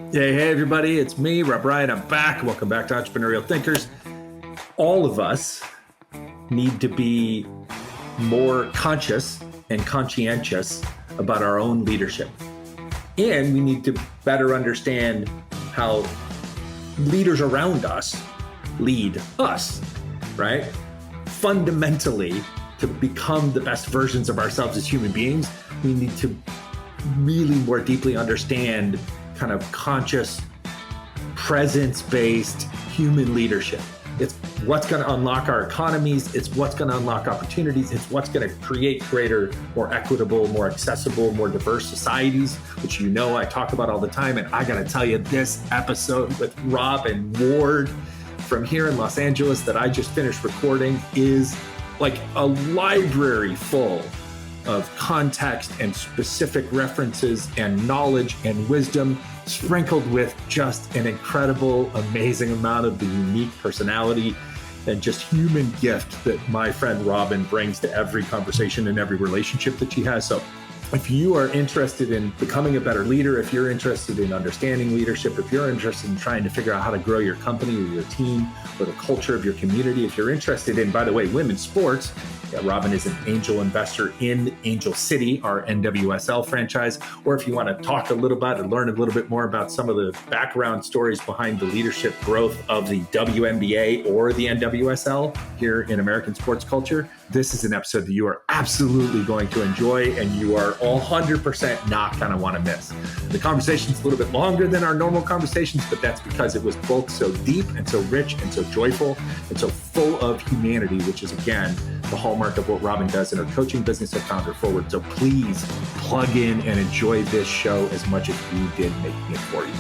Hey, everybody, it's me, Robyn. I'm back. Welcome back to Entrepreneurial Thinkers. All of us need to be more conscious and conscientious about our own leadership. And we need to better understand how leaders around us lead us, right? Fundamentally, to become the best versions of ourselves as human beings, we need to really more deeply understand kind of conscious, presence-based human leadership. It's what's going to unlock our economies. It's what's going to unlock opportunities. It's what's going to create greater, more equitable, more accessible, more diverse societies, which you know I talk about all the time. And I got to tell you, this episode with Robyn Ward from here in Los Angeles that I just finished recording is like a library full of context and specific references and knowledge and wisdom, sprinkled with just an incredible, amazing amount of the unique personality and just human gift that my friend Robyn brings to every conversation and every relationship that she has. So if you are interested in becoming a better leader, if you're interested in understanding leadership, if you're interested in trying to figure out how to grow your company or your team or the culture of your community, if you're interested in, by the way, women's sports, Robyn is an angel investor in Angel City, our NWSL franchise. Or if you want to talk a little bit and learn a little bit more about some of the background stories behind the leadership growth of the WNBA or the NWSL here in American sports culture, this is an episode that you are absolutely going to enjoy and you are all 100% not going to want to miss. The conversation's a little bit longer than our normal conversations, but that's because it was both so deep and so rich and so joyful and so full of humanity, which is, again, the hallmark of what Robyn does in her coaching business at Founder Forward. So please plug in and enjoy this show as much as we did making it for you.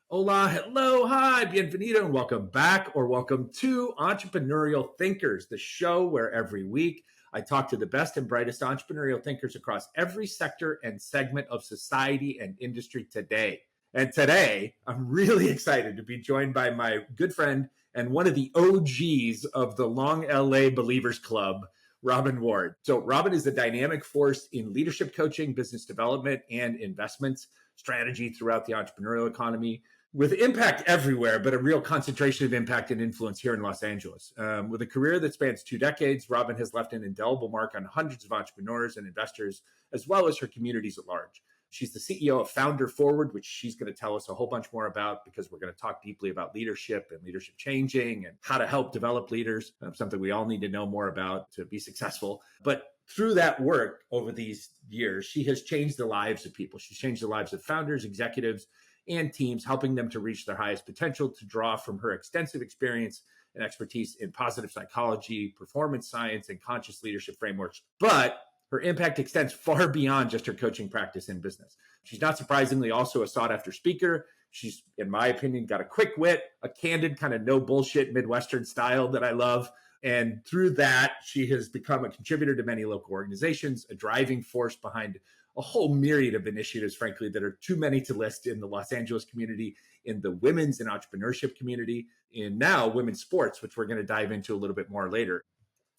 Hola, hello, hi, bienvenido, and welcome back or welcome to Entrepreneurial Thinkers, the show where every week I talk to the best and brightest entrepreneurial thinkers across every sector and segment of society and industry today. And today, I'm really excited to be joined by my good friend and one of the OGs of the Long LA Believers Club, Robyn Ward. So Robyn is a dynamic force in leadership coaching, business development, and investments strategy throughout the entrepreneurial economy, with impact everywhere, but a real concentration of impact and influence here in Los Angeles. With a career that spans 2 decades, Robyn has left an indelible mark on hundreds of entrepreneurs and investors, as well as her communities at large. She's the CEO of Founder Forward, which she's going to tell us a whole bunch more about because we're going to talk deeply about leadership and leadership changing and how to help develop leaders, something we all need to know more about to be successful. But through that work over these years, she has changed the lives of people. She's changed the lives of founders, executives, and teams, helping them to reach their highest potential, to draw from her extensive experience and expertise in positive psychology, performance science, and conscious leadership frameworks. But her impact extends far beyond just her coaching practice in business. She's not surprisingly also a sought-after speaker. She's, in my opinion, got a quick wit, a candid, kind of no bullshit Midwestern style that I love. And through that, she has become a contributor to many local organizations, a driving force behind a whole myriad of initiatives, frankly, that are too many to list in the Los Angeles community, in the women's and entrepreneurship community, in now women's sports, which we're going to dive into a little bit more later.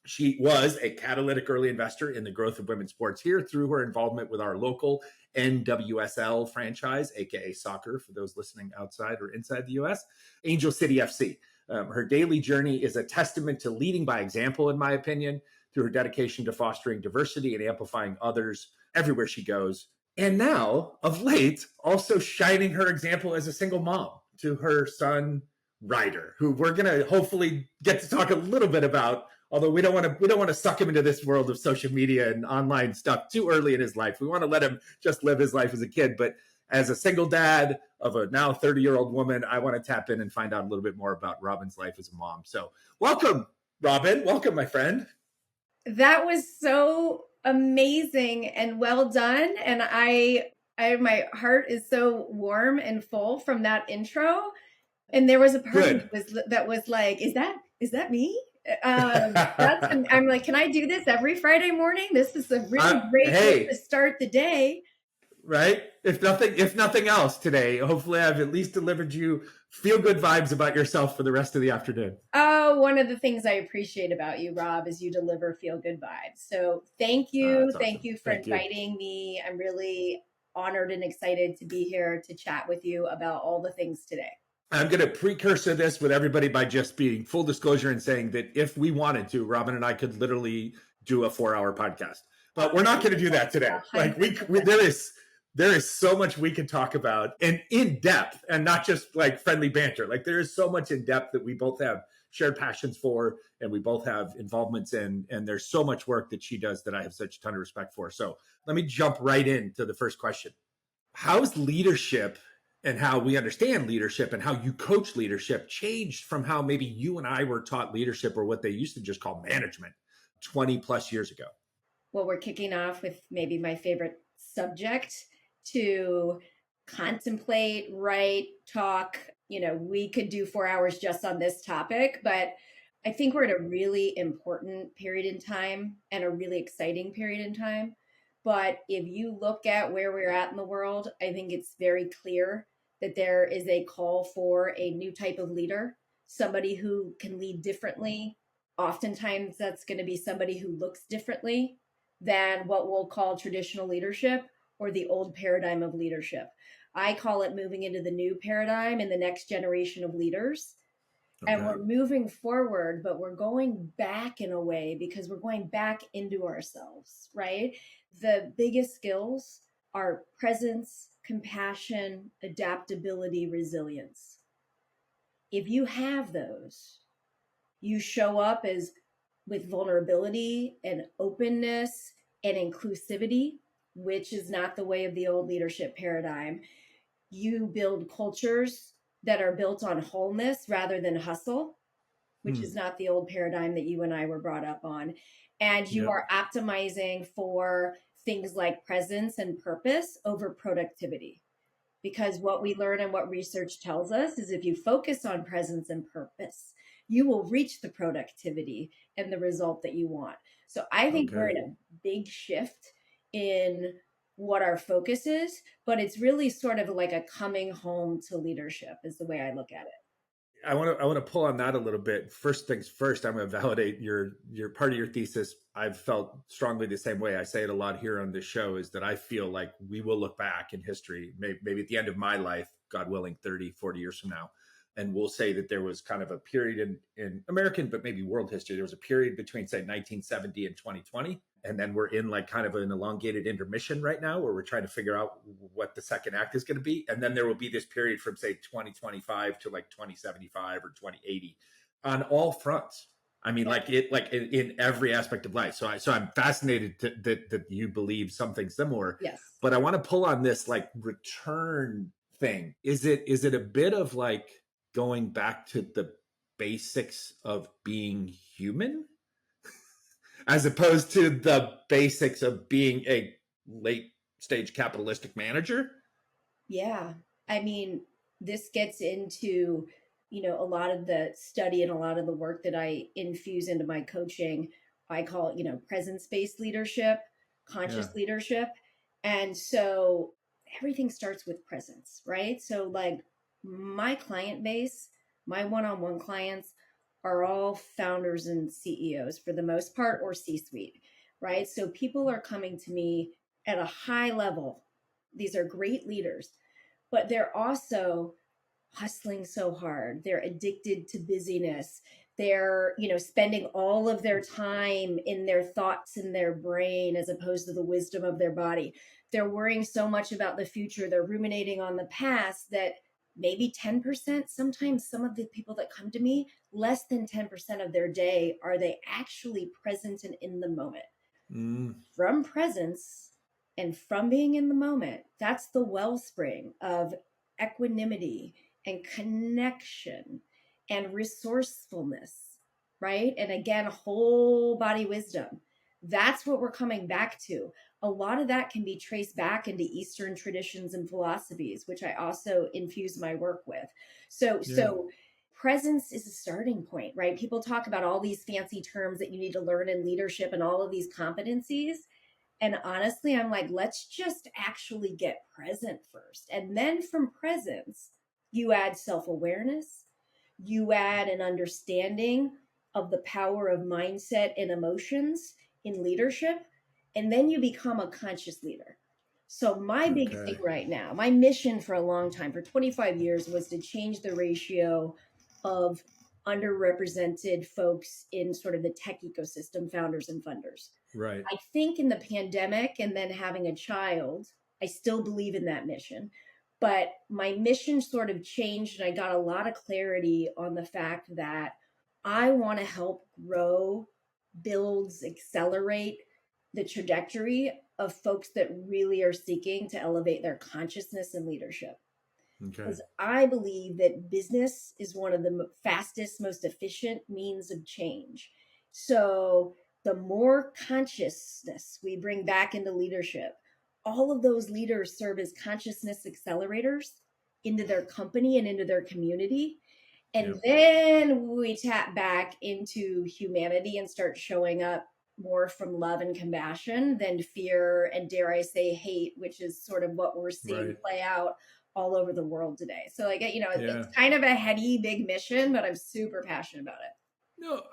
She was a catalytic early investor in the growth of women's sports here through her involvement with our local NWSL franchise, aka soccer, for those listening outside or inside the US, Angel City FC. Her daily journey is a testament to leading by example, in my opinion, through her dedication to fostering diversity and amplifying others everywhere she goes. And now, of late, also shining her example as a single mom to her son, Ryder, who we're going to hopefully get to talk a little bit about. Although we don't want to suck him into this world of social media and online stuff too early in his life. We want to let him just live his life as a kid. But as a single dad of a now 30-year-old woman, I want to tap in and find out a little bit more about Robyn's life as a mom. So welcome, Robyn. Welcome, my friend. That was so amazing and well done. And I my heart is so warm and full from that intro. And there was a part of me that was like, is that me? I'm like, can I do this every Friday morning? This is a really great way to start the day. right? If nothing else today, hopefully I've at least delivered you feel good vibes about yourself for the rest of the afternoon. Oh, one of the things I appreciate about you, Rob, is you deliver feel good vibes. So thank you. That's Thank awesome. you for Thank you. inviting me. I'm really honored and excited to be here to chat with you about all the things today. I'm going to precursor this with everybody by just being full disclosure and saying that if we wanted to, Robyn and I could literally do a 4-hour podcast, but we're not going to do that today. Like there is so much we can talk about and in depth and not just like friendly banter. Like there is so much in depth that we both have shared passions for and we both have involvements in. And there's so much work that she does that I have such a ton of respect for. So let me jump right into the first question. How's leadership and how we understand leadership and how you coach leadership changed from how maybe you and I were taught leadership or what they used to just call management 20 plus years ago? Well, we're kicking off with maybe my favorite subject to contemplate, write, talk. We could do 4 hours just on this topic, but I think we're at a really important period in time and a really exciting period in time. But if you look at where we're at in the world, I think it's very clear that there is a call for a new type of leader, somebody who can lead differently. Oftentimes, that's going to be somebody who looks differently than what we'll call traditional leadership or the old paradigm of leadership. I call it moving into the new paradigm and the next generation of leaders. Okay. And we're moving forward, but we're going back in a way because we're going back into ourselves, right? The biggest skills are presence, compassion, adaptability, resilience. If you have those, you show up as with vulnerability and openness and inclusivity, which is not the way of the old leadership paradigm. You build cultures that are built on wholeness rather than hustle, which is not the old paradigm that you and I were brought up on. And you are optimizing for things like presence and purpose over productivity. Because what we learn and what research tells us is if you focus on presence and purpose, you will reach the productivity and the result that you want. So I think we're in a big shift in what our focus is, but it's really sort of like a coming home to leadership is the way I look at it. I want to pull on that a little bit. First things first, I'm going to validate your part of your thesis. I've felt strongly the same way. I say it a lot here on this show is that I feel like we will look back in history, maybe at the end of my life, God willing, 30, 40 years from now. And we'll say that there was kind of a period in American, but maybe world history. There was a period between, say, 1970 and 2020. And then we're in like kind of an elongated intermission right now where we're trying to figure out what the second act is going to be. And then there will be this period from, say, 2025 to like 2075 or 2080 on all fronts. I mean, like in every aspect of life. So I'm fascinated that you believe something similar. Yes. But I want to pull on this like return thing. Is it a bit of like going back to the basics of being human as opposed to the basics of being a late stage capitalistic manager? Yeah. I mean, this gets into, a lot of the study and a lot of the work that I infuse into my coaching. I call it, presence-based leadership, conscious leadership. And so everything starts with presence, right? So like my client base, my one-on-one clients are all founders and CEOs for the most part, or C-suite, right? So people are coming to me at a high level. These are great leaders, but they're also hustling so hard. They're addicted to busyness. They're, spending all of their time in their thoughts in their brain as opposed to the wisdom of their body. They're worrying so much about the future. They're ruminating on the past that maybe 10%, sometimes some of the people that come to me, less than 10% of their day are they actually present and in the moment. From presence and from being in the moment, that's the wellspring of equanimity and connection and resourcefulness, right? And again, whole body wisdom. That's what we're coming back to. A lot of that can be traced back into Eastern traditions and philosophies, which I also infuse my work with. So presence is a starting point, right? People talk about all these fancy terms that you need to learn in leadership and all of these competencies. And honestly, I'm like, let's just actually get present first. And then from presence, you add self awareness, you add an understanding of the power of mindset and emotions in leadership, and then you become a conscious leader. So, my big thing Okay. right now, my mission for a long time, for 25 years, was to change the ratio of underrepresented folks in sort of the tech ecosystem, founders and funders. Right. I think in the pandemic and then having a child, I still believe in that mission. But my mission sort of changed, and I got a lot of clarity on the fact that I want to help grow, build, accelerate the trajectory of folks that really are seeking to elevate their consciousness and leadership. Okay. Because I believe that business is one of the fastest, most efficient means of change. So the more consciousness we bring back into leadership, all of those leaders serve as consciousness accelerators into their company and into their community. And Yep. then we tap back into humanity and start showing up more from love and compassion than fear and, dare I say, hate, which is sort of what we're seeing Right. play out all over the world today. So, like, Yeah. it's kind of a heady, big mission, but I'm super passionate about it. No,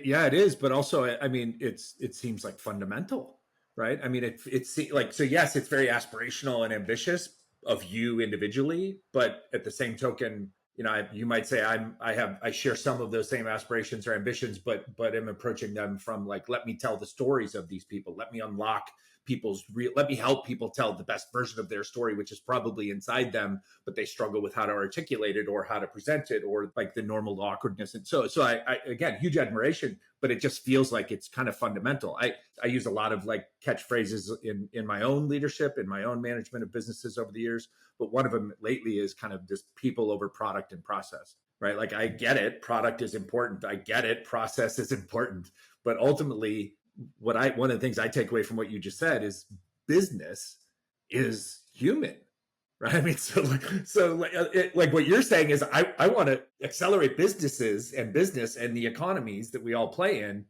yeah, it is, but also, I mean, it seems like fundamental, right? I mean, it's like, so yes, it's very aspirational and ambitious of you individually, but at the same token, you might say I share some of those same aspirations or ambitions, but am approaching them from like, let me tell the stories of these people, let me unlock let me help people tell the best version of their story, which is probably inside them, but they struggle with how to articulate it or how to present it, or like the normal awkwardness. And so I again, huge admiration, but it just feels like it's kind of fundamental. I use a lot of like catchphrases in my own leadership, in my own management of businesses over the years, but one of them lately is kind of just people over product and process, right? Like, I get it, product is important, I get it, process is important, but ultimately, one of the things I take away from what you just said is business is human, right? I mean, so like what you're saying is I want to accelerate businesses and business and the economies that we all play in,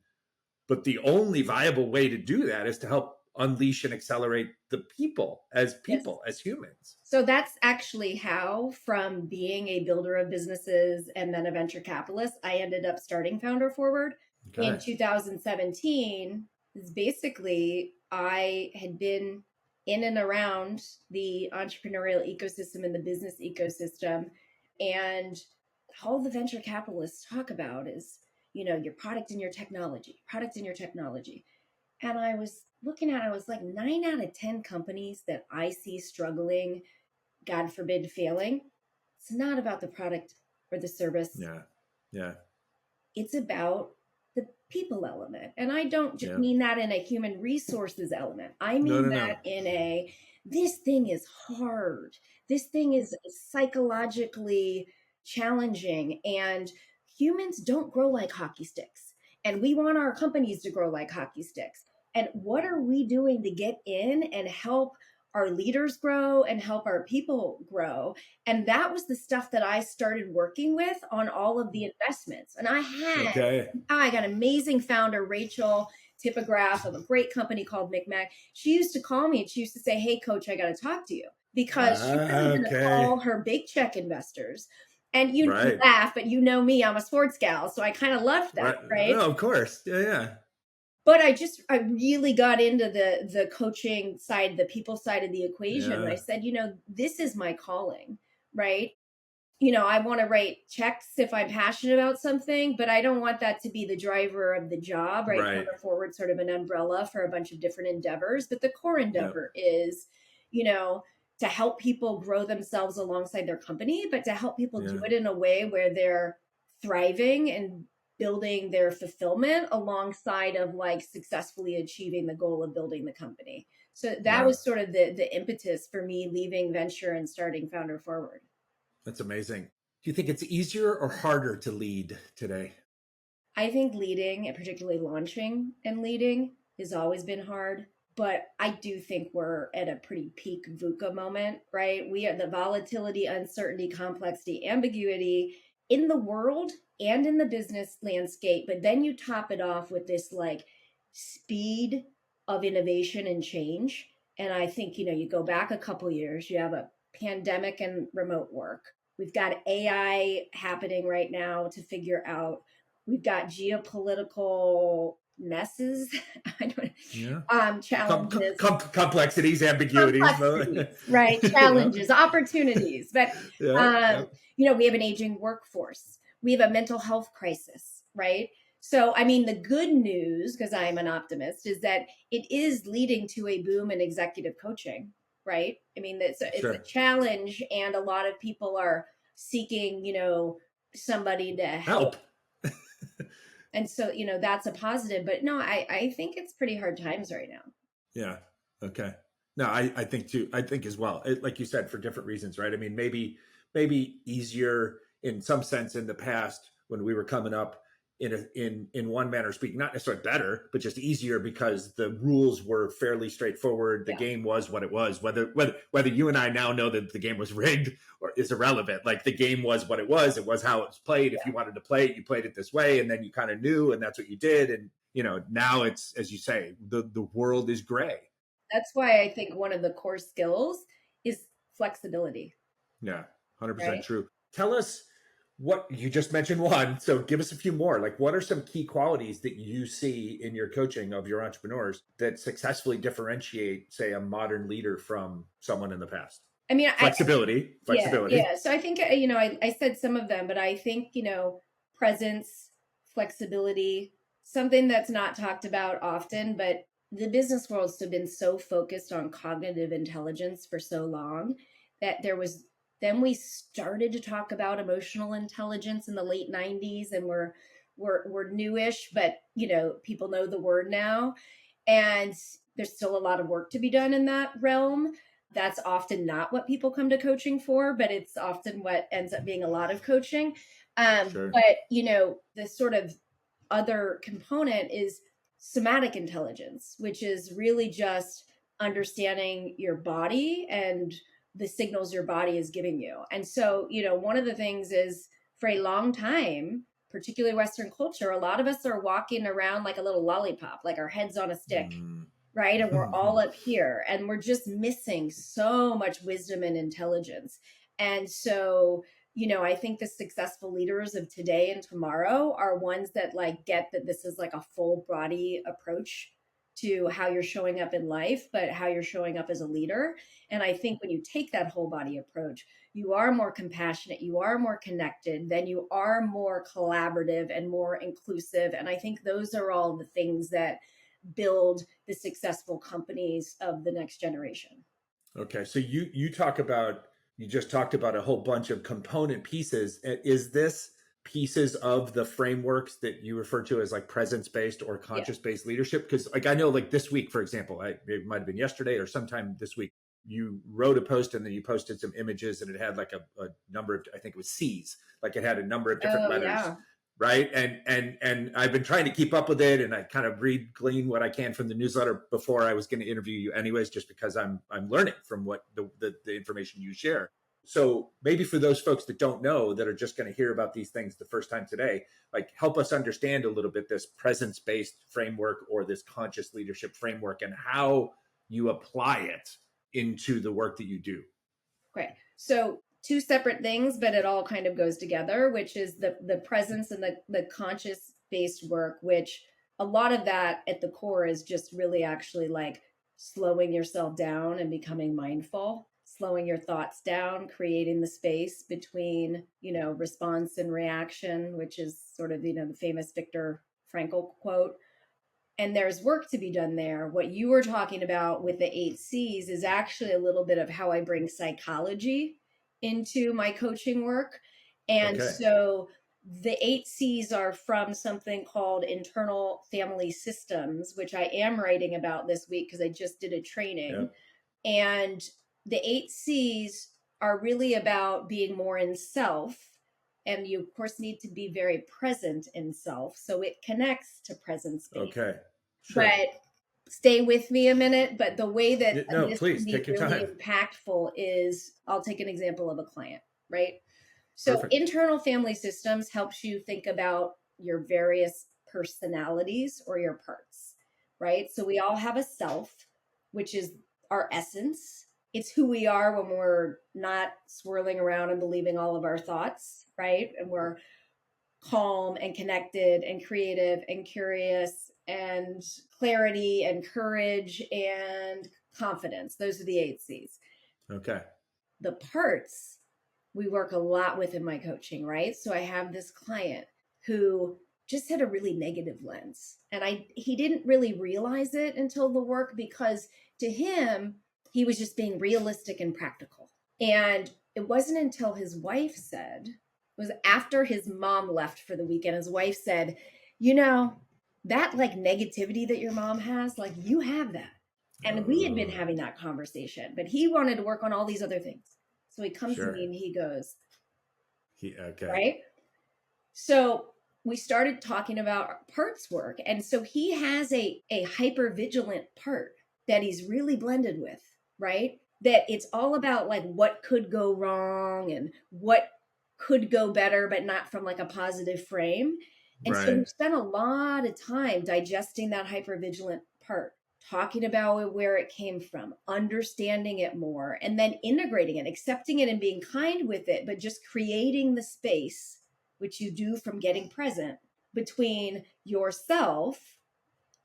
but the only viable way to do that is to help unleash and accelerate the people, Yes. as humans. So that's actually how, from being a builder of businesses and then a venture capitalist, I ended up starting Founder Forward in Okay. 2017. Is basically, I had been in and around the entrepreneurial ecosystem and the business ecosystem. And all the venture capitalists talk about is, your product and your technology, product and your technology. And I was looking at, I was like, 9 out of 10 companies that I see struggling, God forbid, failing, it's not about the product or the service. Yeah. Yeah. It's about the people element. And I don't just Yeah. mean that in a human resources element. I mean No. that in this thing is hard. This thing is psychologically challenging, and humans don't grow like hockey sticks. And we want our companies to grow like hockey sticks. And what are we doing to get in and help our leaders grow and help our people grow? And that was the stuff that I started working with on all of the investments. And Okay. I got an amazing founder, Rachel Typograph, of a great company called McMac. She used to call me and she used to say, "Hey, coach, I got to talk to you," because she wasn't going to Okay. call her big check investors. And you Right. laugh, but me, I'm a sports gal. So I kind of loved that, right? No, of course. Yeah. But I really got into the coaching side, the people side of the equation. And I Yeah. said, this is my calling, right? I want to write checks if I'm passionate about something, but I don't want that to be the driver of the job, right? Right. Founder Forward, sort of an umbrella for a bunch of different endeavors. But the core Yeah. endeavor is, to help people grow themselves alongside their company, but to help people do it in a way where they're thriving and building their fulfillment alongside of like successfully achieving the goal of building the company. So that was sort of the impetus for me leaving venture and starting Founder Forward. That's amazing. Do you think it's easier or harder to lead today? I think leading, and particularly launching and leading, has always been hard. But I do think we're at a pretty peak VUCA moment, right? We are the volatility, uncertainty, complexity, ambiguity in the world and in the business landscape. But then you top it off with this like speed of innovation and change. And I think, you go back a couple years, you have a pandemic and remote work. We've got AI happening right now to figure out. We've got geopolitical messes, I don't, challenges, Complexities, ambiguities. right? Yeah. Challenges, opportunities. But, Yeah. um, we have an aging workforce. We have a mental health crisis, right? So, I mean, the good news, because I'm an optimist, is that it is leading to a boom in executive coaching, right? I mean, it's a Sure. challenge, and a lot of people are seeking, somebody to help. Help. And so, that's a positive. But no, I think it's pretty hard times right now. Yeah. Okay. No, I think too. I think as well. Like you said, for different reasons, right? I mean, maybe easier in some sense in the past when we were coming up in one manner speaking, not necessarily better, but just easier because the rules were fairly straightforward. The Yeah. game was what it was. Whether you and I now know that the game was rigged or is irrelevant. Like the game was what it was. It was how it was played. If you wanted to play it, you played it this way, and then you kind of knew, and that's what you did. And now it's, as you say, the world is gray. That's why I think one of the core skills is flexibility. Yeah, 100% Right. true. Tell us what you just mentioned one. So give us a few more. Like, what are some key qualities that you see in your coaching of your entrepreneurs that successfully differentiate, say, a modern leader from someone in the past? I mean, Flexibility. yeah. So I think, I said some of them, but I think, presence, flexibility, something that's not talked about often, but the business world's been so focused on cognitive intelligence for so long that then we started to talk about emotional intelligence in the late 90s, and we're newish, but people know the word now. And there's still a lot of work to be done in that realm. That's often not what people come to coaching for, but it's often what ends up being a lot of coaching. Sure. But the sort of other component is somatic intelligence, which is really just understanding your body and the signals your body is giving you. And so, one of the things is, for a long time, particularly Western culture, a lot of us are walking around like a little lollipop, like our head's on a stick, right? And we're all up here, and we're just missing so much wisdom and intelligence. And so, I think the successful leaders of today and tomorrow are ones that get that this is like a full body approach to how you're showing up in life, but how you're showing up as a leader. And I think when you take that whole body approach, you are more compassionate, you are more connected, then you are more collaborative and more inclusive. And I think those are all the things that build the successful companies of the next generation. Okay, so you just talked about a whole bunch of component pieces. Is this pieces of the frameworks that you refer to as like presence-based or Yeah. conscious-based leadership? Because I know like this week, for example, it might have been yesterday or sometime this week, you wrote a post and then you posted some images and it had like a number of, I think it was C's, like it had a number of different letters. Yeah. Right. And I've been trying to keep up with it, and I kind of glean what I can from the newsletter before I was going to interview you anyways, just because I'm learning from what the information you share. So maybe for those folks that don't know, that are just going to hear about these things the first time today, like help us understand a little bit this presence-based framework or this conscious leadership framework and how you apply it into the work that you do. Great. So two separate things, but it all kind of goes together, which is the presence and the conscious based work, which a lot of that at the core is just really actually like slowing yourself down and becoming mindful, slowing your thoughts down, creating the space between, response and reaction, which is sort of, the famous Viktor Frankl quote. And there's work to be done there. What you were talking about with the 8 C's is actually a little bit of how I bring psychology into my coaching work. And Okay. so the 8 C's are from something called internal family systems, which I am writing about this week because I just did a training. Yeah. And the 8 C's are really about being more in self. And you, of course, need to be very present in self. So it connects to presence based. Okay. Sure. But stay with me a minute. But the way that this please can be take your really time. impactful is, I'll take an example of a client, right? So Perfect. internal family systems helps you think about your various personalities or your parts, right? So we all have a self, which is our essence. It's who we are when we're not swirling around and believing all of our thoughts, right? And we're calm and connected and creative and curious and clarity and courage and confidence. Those are the 8 C's. Okay. The parts we work a lot with in my coaching, right? So I have this client who just had a really negative lens, and he didn't really realize it until the work, because to him he was just being realistic and practical. And it wasn't until his wife said, it was after his mom left for the weekend, his wife said, you know, that like negativity that your mom has, like you have that. And we had been having that conversation, but he wanted to work on all these other things. So he comes to me and he goes, okay. Right? So we started talking about parts work. And so he has a hyper-vigilant part that he's really blended with, right? That it's all about like what could go wrong and what could go better, but not from like a positive frame. And so we spent a lot of time digesting that hyper-vigilant part, talking about where it came from, understanding it more, and then integrating it, accepting it and being kind with it, but just creating the space, which you do from getting present, between yourself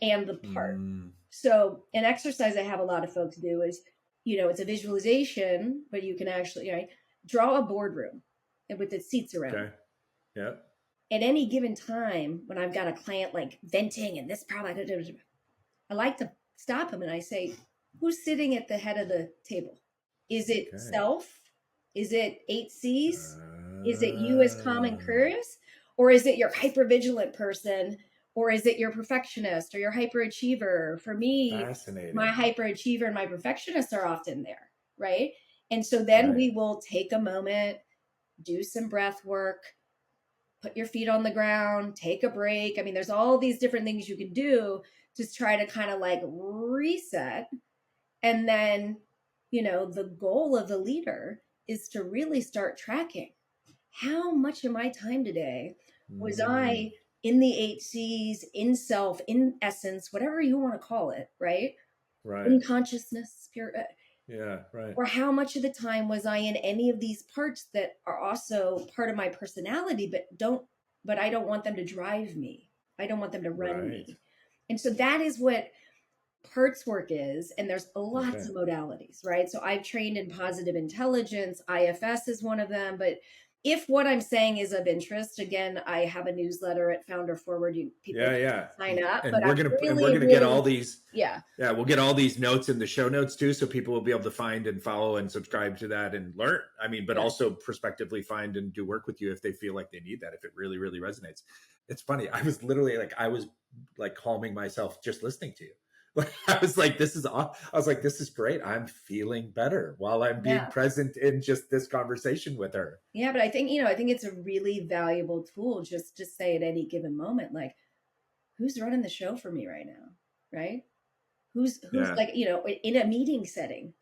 and the part. So an exercise I have a lot of folks do is, it's a visualization, but you can actually draw a boardroom and with the seats around. Okay. Yeah. At any given time, when I've got a client like venting and this problem, I like to stop him and I say, who's sitting at the head of the table? Is it self? Is it 8 C's? Is it you as calm and curious? Or is it your hypervigilant person? Or is it your perfectionist or your hyperachiever? For me, my hyperachiever and my perfectionist are often there, right? And so then we will take a moment, do some breath work, put your feet on the ground, take a break. I mean, there's all these different things you can do to try to kind of like reset. And then, the goal of the leader is to really start tracking how much of my time today was I in the 8 C's, in self, in essence, whatever you want to call it, right? In consciousness, pure. Or how much of the time was I in any of these parts that are also part of my personality, but I don't want them to drive me. I don't want them to run me. And so that is what parts work is. And there's lots of modalities, right? So I've trained in positive intelligence. IFS is one of them. But if what I'm saying is of interest, again, I have a newsletter at Founder Forward. People sign up. And but we're gonna get all these. We'll get all these notes in the show notes too, so people will be able to find and follow and subscribe to that and learn. I mean, but also prospectively find and do work with you if they feel like they need that, if it really, really resonates. It's funny. I was literally calming myself just listening to you. I was like, this is great. I'm feeling better while I'm being present in just this conversation with her. Yeah. But I think it's a really valuable tool just to say at any given moment, like, who's running the show for me right now? Right. Who's like, in a meeting setting,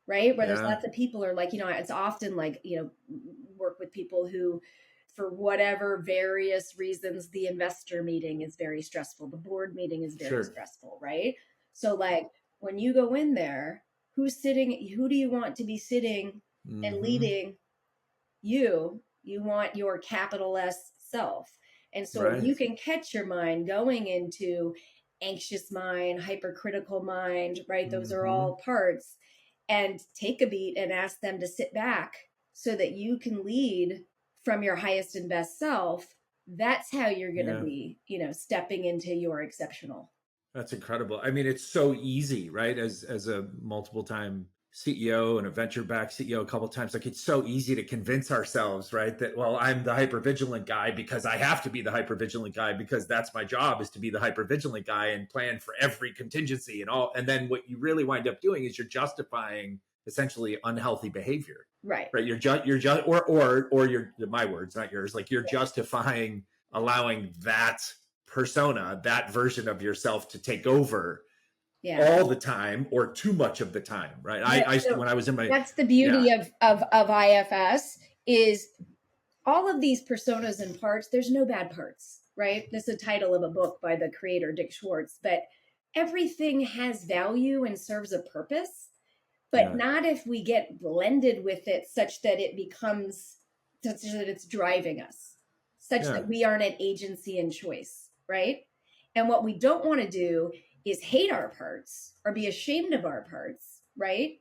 right. Where there's lots of people are like, it's often like, work with people who, for whatever various reasons, the investor meeting is very stressful. The board meeting is very stressful. Right. So like when you go in there, who do you want to be sitting and leading you? You want your capital S self. And so you can catch your mind going into anxious mind, hypercritical mind, right? Those are all parts. And take a beat and ask them to sit back so that you can lead from your highest and best self. That's how you're going to be, stepping into your exceptional. That's incredible. I mean, it's so easy, right? As a multiple time CEO and a venture backed CEO a couple of times, like it's so easy to convince ourselves, right? That, well, I'm the hypervigilant guy because I have to be the hypervigilant guy because that's my job, is to be the hypervigilant guy and plan for every contingency and all. And then what you really wind up doing is you're justifying essentially unhealthy behavior. Right. You're just, or you're, my words, not yours. Like you're justifying allowing that persona, that version of yourself to take over all the time or too much of the time, right? When I was in my, that's the beauty of IFS is all of these personas and parts. There's no bad parts, right? This is a title of a book by the creator, Dick Schwartz, but everything has value and serves a purpose, but Yeah. not if we get blended with it such that it becomes, such that it's driving us, such Yeah. that we aren't an agency and choice, right? And what we don't want to do is hate our parts or be ashamed of our parts, right?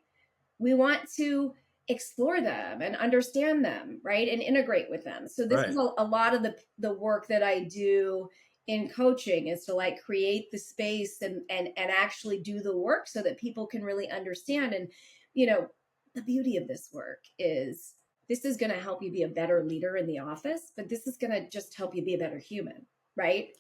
We want to explore them and understand them, right? And integrate with them. So this is Right. a lot of the work that I do in coaching, is to like create the space and actually do the work so that people can really understand. And you know, the beauty of this work is this is going to help you be a better leader in the office, but this is going to just help you be a better human, right?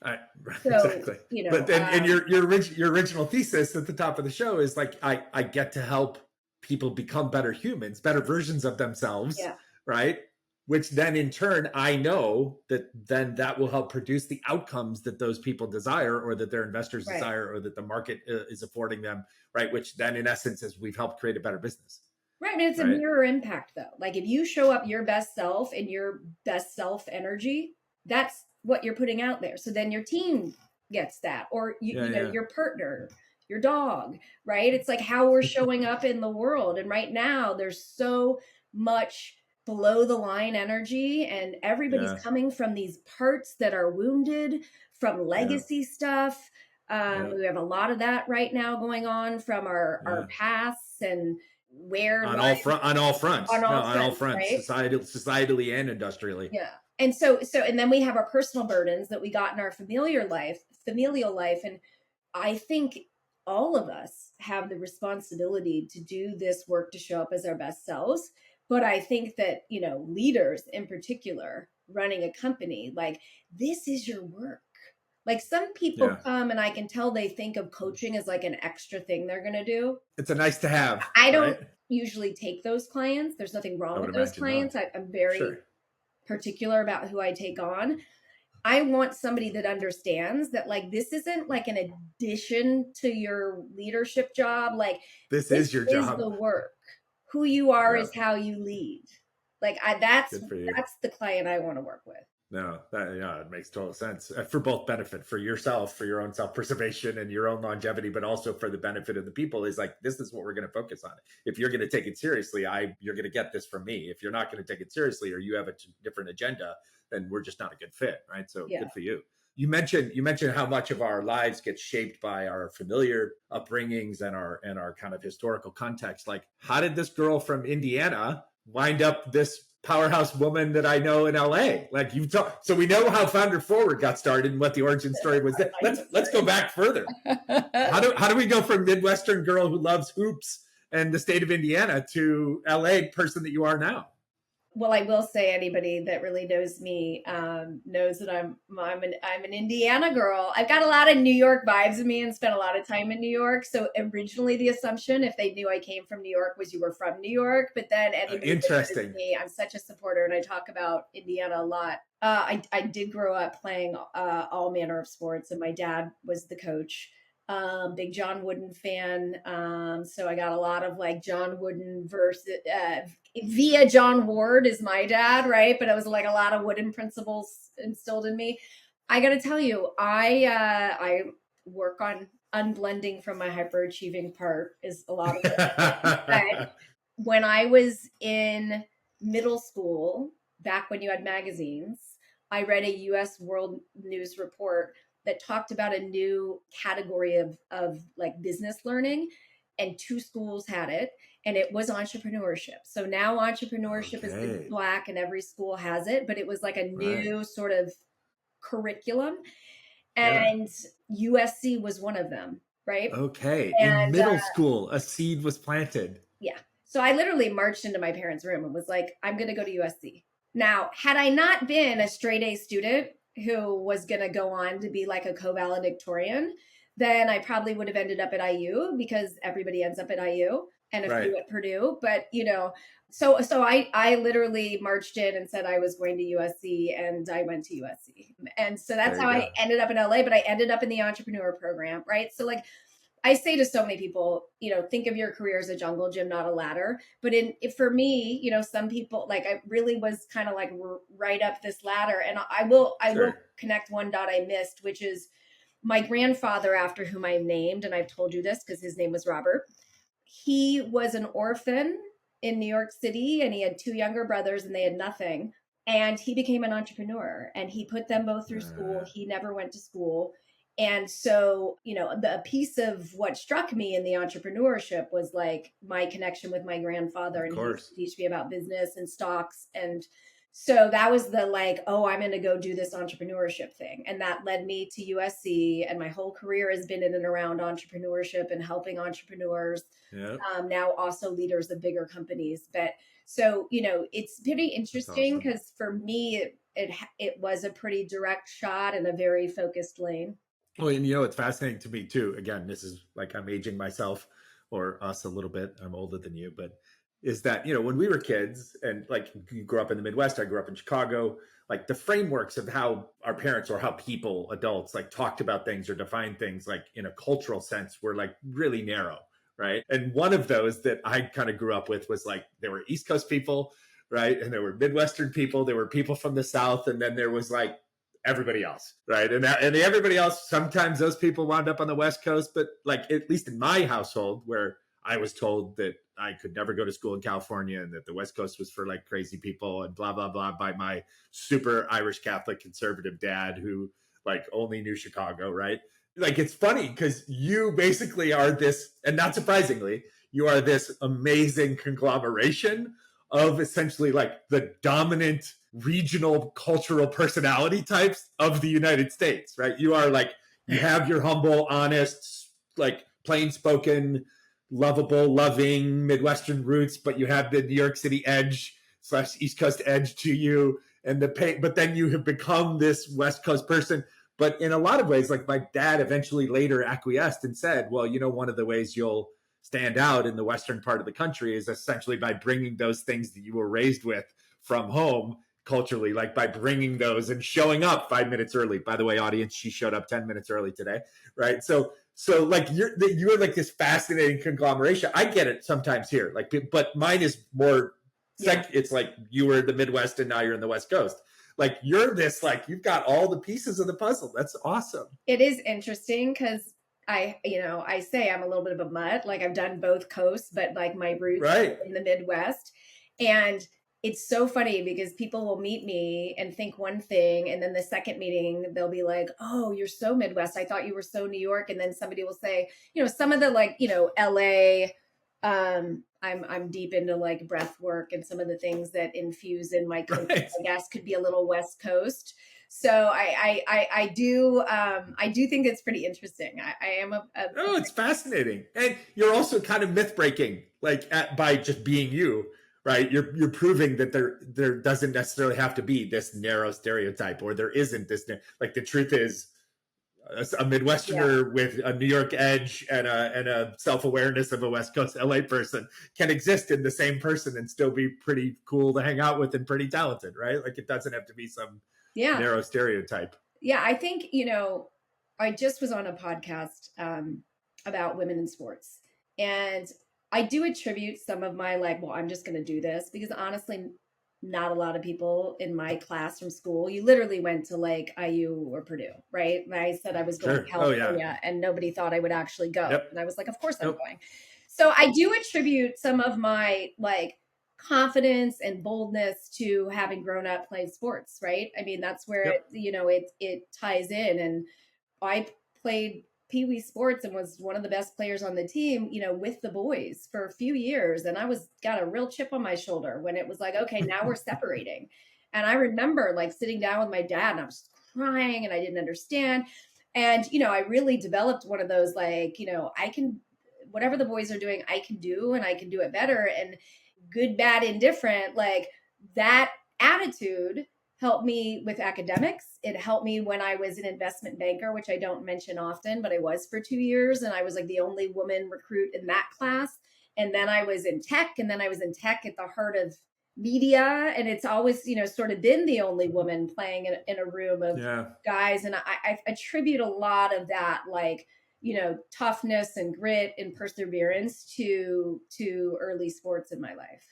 So, Exactly. you know, But then, and your original thesis at the top of the show is like, I get to help people become better humans, better versions of themselves, yeah, right? Which then in turn, I know that then that will help produce the outcomes that those people desire, or that their investors right. desire, or that the market is affording them, right? Which then in essence is we've helped create a better business, Right. And it's a right? mirror impact, though. Like if you show up your best self and your best self energy, that's what you're putting out there. So then your team gets that, or Yeah, you know, yeah. your partner, your dog, right? It's like how we're showing up in the world. And right now, there's so much below the line energy, and everybody's Yeah, coming from these parts that are wounded from yeah, legacy stuff. yeah, We have a lot of that right now going on from our yeah. pasts and where On all on fronts. No, all on all fronts, fronts, right? societally and industrially. Yeah. And so and then we have our personal burdens that we got in our familial life. And I think all of us have the responsibility to do this work to show up as our best selves. But I think that, you know, leaders in particular running a company, like this is your work. Like some people Yeah. come and I can tell they think of coaching as like an extra thing they're going to do. It's a nice to have, I don't right? usually take those clients. There's nothing I wrong would with those imagine not. clients. I'm very Sure. particular about who I take on. I want somebody that understands that, like, this isn't like an addition to your leadership job. Like, This this is your is job. the work. Who you are Yeah. is how you lead. Like, that's Good for you. the client I want to work with. No, that, yeah, it makes total sense for both benefit for yourself, for your own self-preservation and your own longevity, but also for the benefit of the people. Is like, this is what we're going to focus on. If you're going to take it seriously, you're going to get this from me. If you're not going to take it seriously, or you have a different agenda, then we're just not a good fit, right? So Yeah. good for you. You mentioned how much of our lives get shaped by our familiar upbringings and our kind of historical context. Like, how did this girl from Indiana wind up this powerhouse woman that I know in LA? Like, you talk, so we know how Founder Forward got started and what the origin story was. Let's go back further. How do we go from Midwestern girl who loves hoops and the state of Indiana to LA person that you are now? Well, I will say anybody that really knows me knows that I'm an Indiana girl. I've got a lot of New York vibes in me and spent a lot of time in New York. So originally, the assumption, if they knew I came from New York, was you were from New York. But then anybody that knows Interesting. me, I'm such a supporter, and I talk about Indiana a lot. I did grow up playing all manner of sports, and my dad was the coach. Big John Wooden fan. So I got a lot of like John Wooden versus via John Ward is my dad, right? But it was like a lot of Wooden principles instilled in me. I got to tell you, I work on unblending from my hyperachieving part is a lot of it. But when I was in middle school, back when you had magazines, I read a US World News report that talked about a new category of like business learning, and two schools had it, and it was entrepreneurship. So now entrepreneurship is the black and every school has it, but it was like a new Right. sort of curriculum, Yeah. and USC was one of them, right? Okay. In And middle school, a seed was planted. yeah. So I literally marched into my parents' room and was like, I'm going to go to USC. Now, had I not been a straight A student who was going to go on to be like a co-valedictorian, then I probably would have ended up at IU, because everybody ends up at IU and a few at Purdue. But, you know, so I literally marched in and said I was going to USC, and I went to USC. And so that's how I ended up in LA, but I ended up in the entrepreneur program, right? So like, I say to so many people, you know, think of your career as a jungle gym, not a ladder. But for me, you know, some people, like, I really was kind of like right up this ladder. And I will connect one dot I missed, which is my grandfather, after whom I'm named, and I've told you this because his name was Robert, he was an orphan in New York City, and he had two younger brothers and they had nothing. And he became an entrepreneur and he put them both through school. He never went to school. And so, a piece of what struck me in the entrepreneurship was like my connection with my grandfather, and he used to teach me about business and stocks. And so that was the like, oh, I'm going to go do this entrepreneurship thing. And that led me to USC. And my whole career has been in and around entrepreneurship and helping entrepreneurs, now also leaders of bigger companies. But so, it's pretty interesting because for me, it was a pretty direct shot in a very focused lane. Well, and it's fascinating to me too. Again, this is like I'm aging myself or us a little bit. I'm older than you, but is that, when we were kids and like you grew up in the Midwest, I grew up in Chicago, like the frameworks of how our parents or how people, adults, like talked about things or defined things like in a cultural sense were like really narrow. Right. And one of those that I kind of grew up with was like there were East Coast people, right? And there were Midwestern people, there were people from the South, and then there was like everybody else, right? And everybody else, sometimes those people wound up on the West Coast, but like at least in my household, where I was told that I could never go to school in California and that the West Coast was for like crazy people and blah, blah, blah by my super Irish Catholic conservative dad who like only knew Chicago, right? Like, it's funny because you basically are this, and not surprisingly, you are this amazing conglomeration of essentially like the dominant regional cultural personality types of the United States, right? You are like, you have your humble, honest, like plain spoken, lovable, loving Midwestern roots, but you have the New York City edge / East Coast edge to you. And but then you have become this West Coast person. But in a lot of ways, like my dad eventually later acquiesced and said, well, one of the ways you'll stand out in the Western part of the country is essentially by bringing those things that you were raised with from home culturally, like by bringing those and showing up 5 minutes early. By the way, audience, she showed up 10 minutes early today, right? So like you're like this fascinating conglomeration. I get it sometimes here, like, but mine is more, it's like you were in the Midwest and now you're in the West Coast. Like you're this, like you've got all the pieces of the puzzle. That's awesome. It is interesting because I say I'm a little bit of a mutt. Like I've done both coasts, but like my roots are in the Midwest. And it's so funny because people will meet me and think one thing, and then the second meeting they'll be like, oh, you're so Midwest, I thought you were so New York. And then somebody will say, some of the like, LA, I'm deep into like breath work and some of the things that infuse in my coaching, I guess could be a little West Coast. So I do think it's pretty interesting. I am oh, it's fascinating. And you're also kind of myth breaking, like by just being you, right? You're proving that there doesn't necessarily have to be this narrow stereotype, or there isn't this, like the truth is a Midwesterner with a New York edge and a self-awareness of a West Coast LA person can exist in the same person and still be pretty cool to hang out with and pretty talented, right? Like it doesn't have to be some narrow stereotype. Yeah, I think, I just was on a podcast about women in sports, and I do attribute some of my like, well, I'm just going to do this because honestly, not a lot of people in my class from school. You literally went to like IU or Purdue, right? And I said I was going to California and nobody thought I would actually go. And I was like, of course I'm going. So I do attribute some of my like confidence and boldness to having grown up playing sports, right? I mean, that's where it ties in. And I played Pee-wee sports and was one of the best players on the team, with the boys for a few years. And I got a real chip on my shoulder when it was like, okay, now we're separating. And I remember like sitting down with my dad and I was crying and I didn't understand. And, I really developed one of those, like, I can, whatever the boys are doing, I can do, and I can do it better. And good, bad, indifferent, like that attitude helped me with academics. It helped me when I was an investment banker, which I don't mention often, but I was for 2 years. And I was like the only woman recruit in that class. And then I was in tech, and then I was in tech at the heart of media. And it's always, sort of been the only woman playing in a room of guys. And I attribute a lot of that, like, toughness and grit and perseverance to early sports in my life.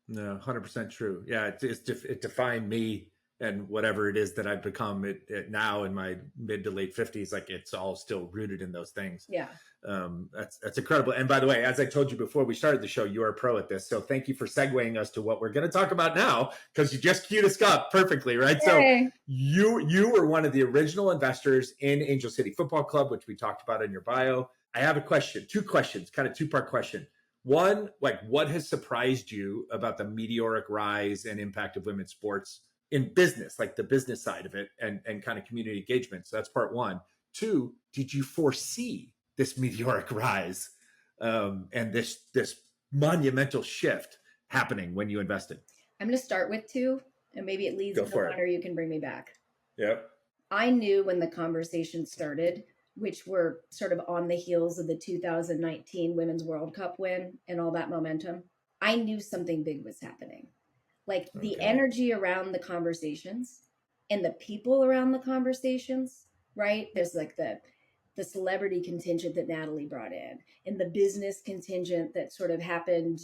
No, 100% true. Yeah, it defined me and whatever it is that I've become it now in my mid to late 50s, like it's all still rooted in those things. Yeah. That's incredible. And by the way, as I told you before we started the show, you are a pro at this. So thank you for segueing us to what we're going to talk about now, because you just queued us up perfectly, right? Yay. So you were one of the original investors in Angel City Football Club, which we talked about in your bio. I have a question, two questions, kind of two-part question. One, like, what has surprised you about the meteoric rise and impact of women's sports in business, like the business side of it, and kind of community engagement? So that's part one. Two, did you foresee this meteoric rise and this monumental shift happening when you invested? I'm going to start with two, and maybe it leads into one, or you can bring me back. Yep. I knew when the conversation started, which were sort of on the heels of the 2019 Women's World Cup win and all that momentum, I knew something big was happening. Like the energy around the conversations and the people around the conversations, right? There's like the celebrity contingent that Natalie brought in, and the business contingent that sort of happened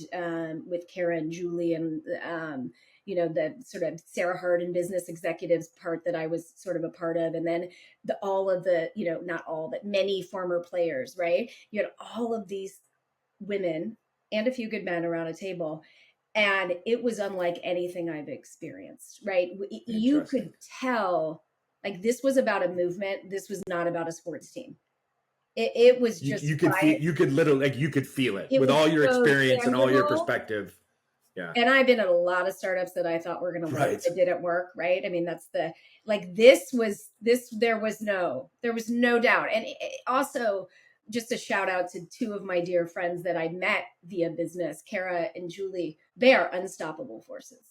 with Kara and Julie, and the sort of Sarah Hardin business executives part that I was sort of a part of. And then all of the, not all, but many former players, right? You had all of these women and a few good men around a table. And it was unlike anything I've experienced, right? You could tell, like, this was about a movement. This was not about a sports team. It was just you could feel it with all your experience and all your perspective. Yeah. And I've been at a lot of startups that I thought were going to work that didn't work, right? I mean, that's there was no doubt. And also, just a shout out to two of my dear friends that I met via business, Kara and Julie. They are unstoppable forces.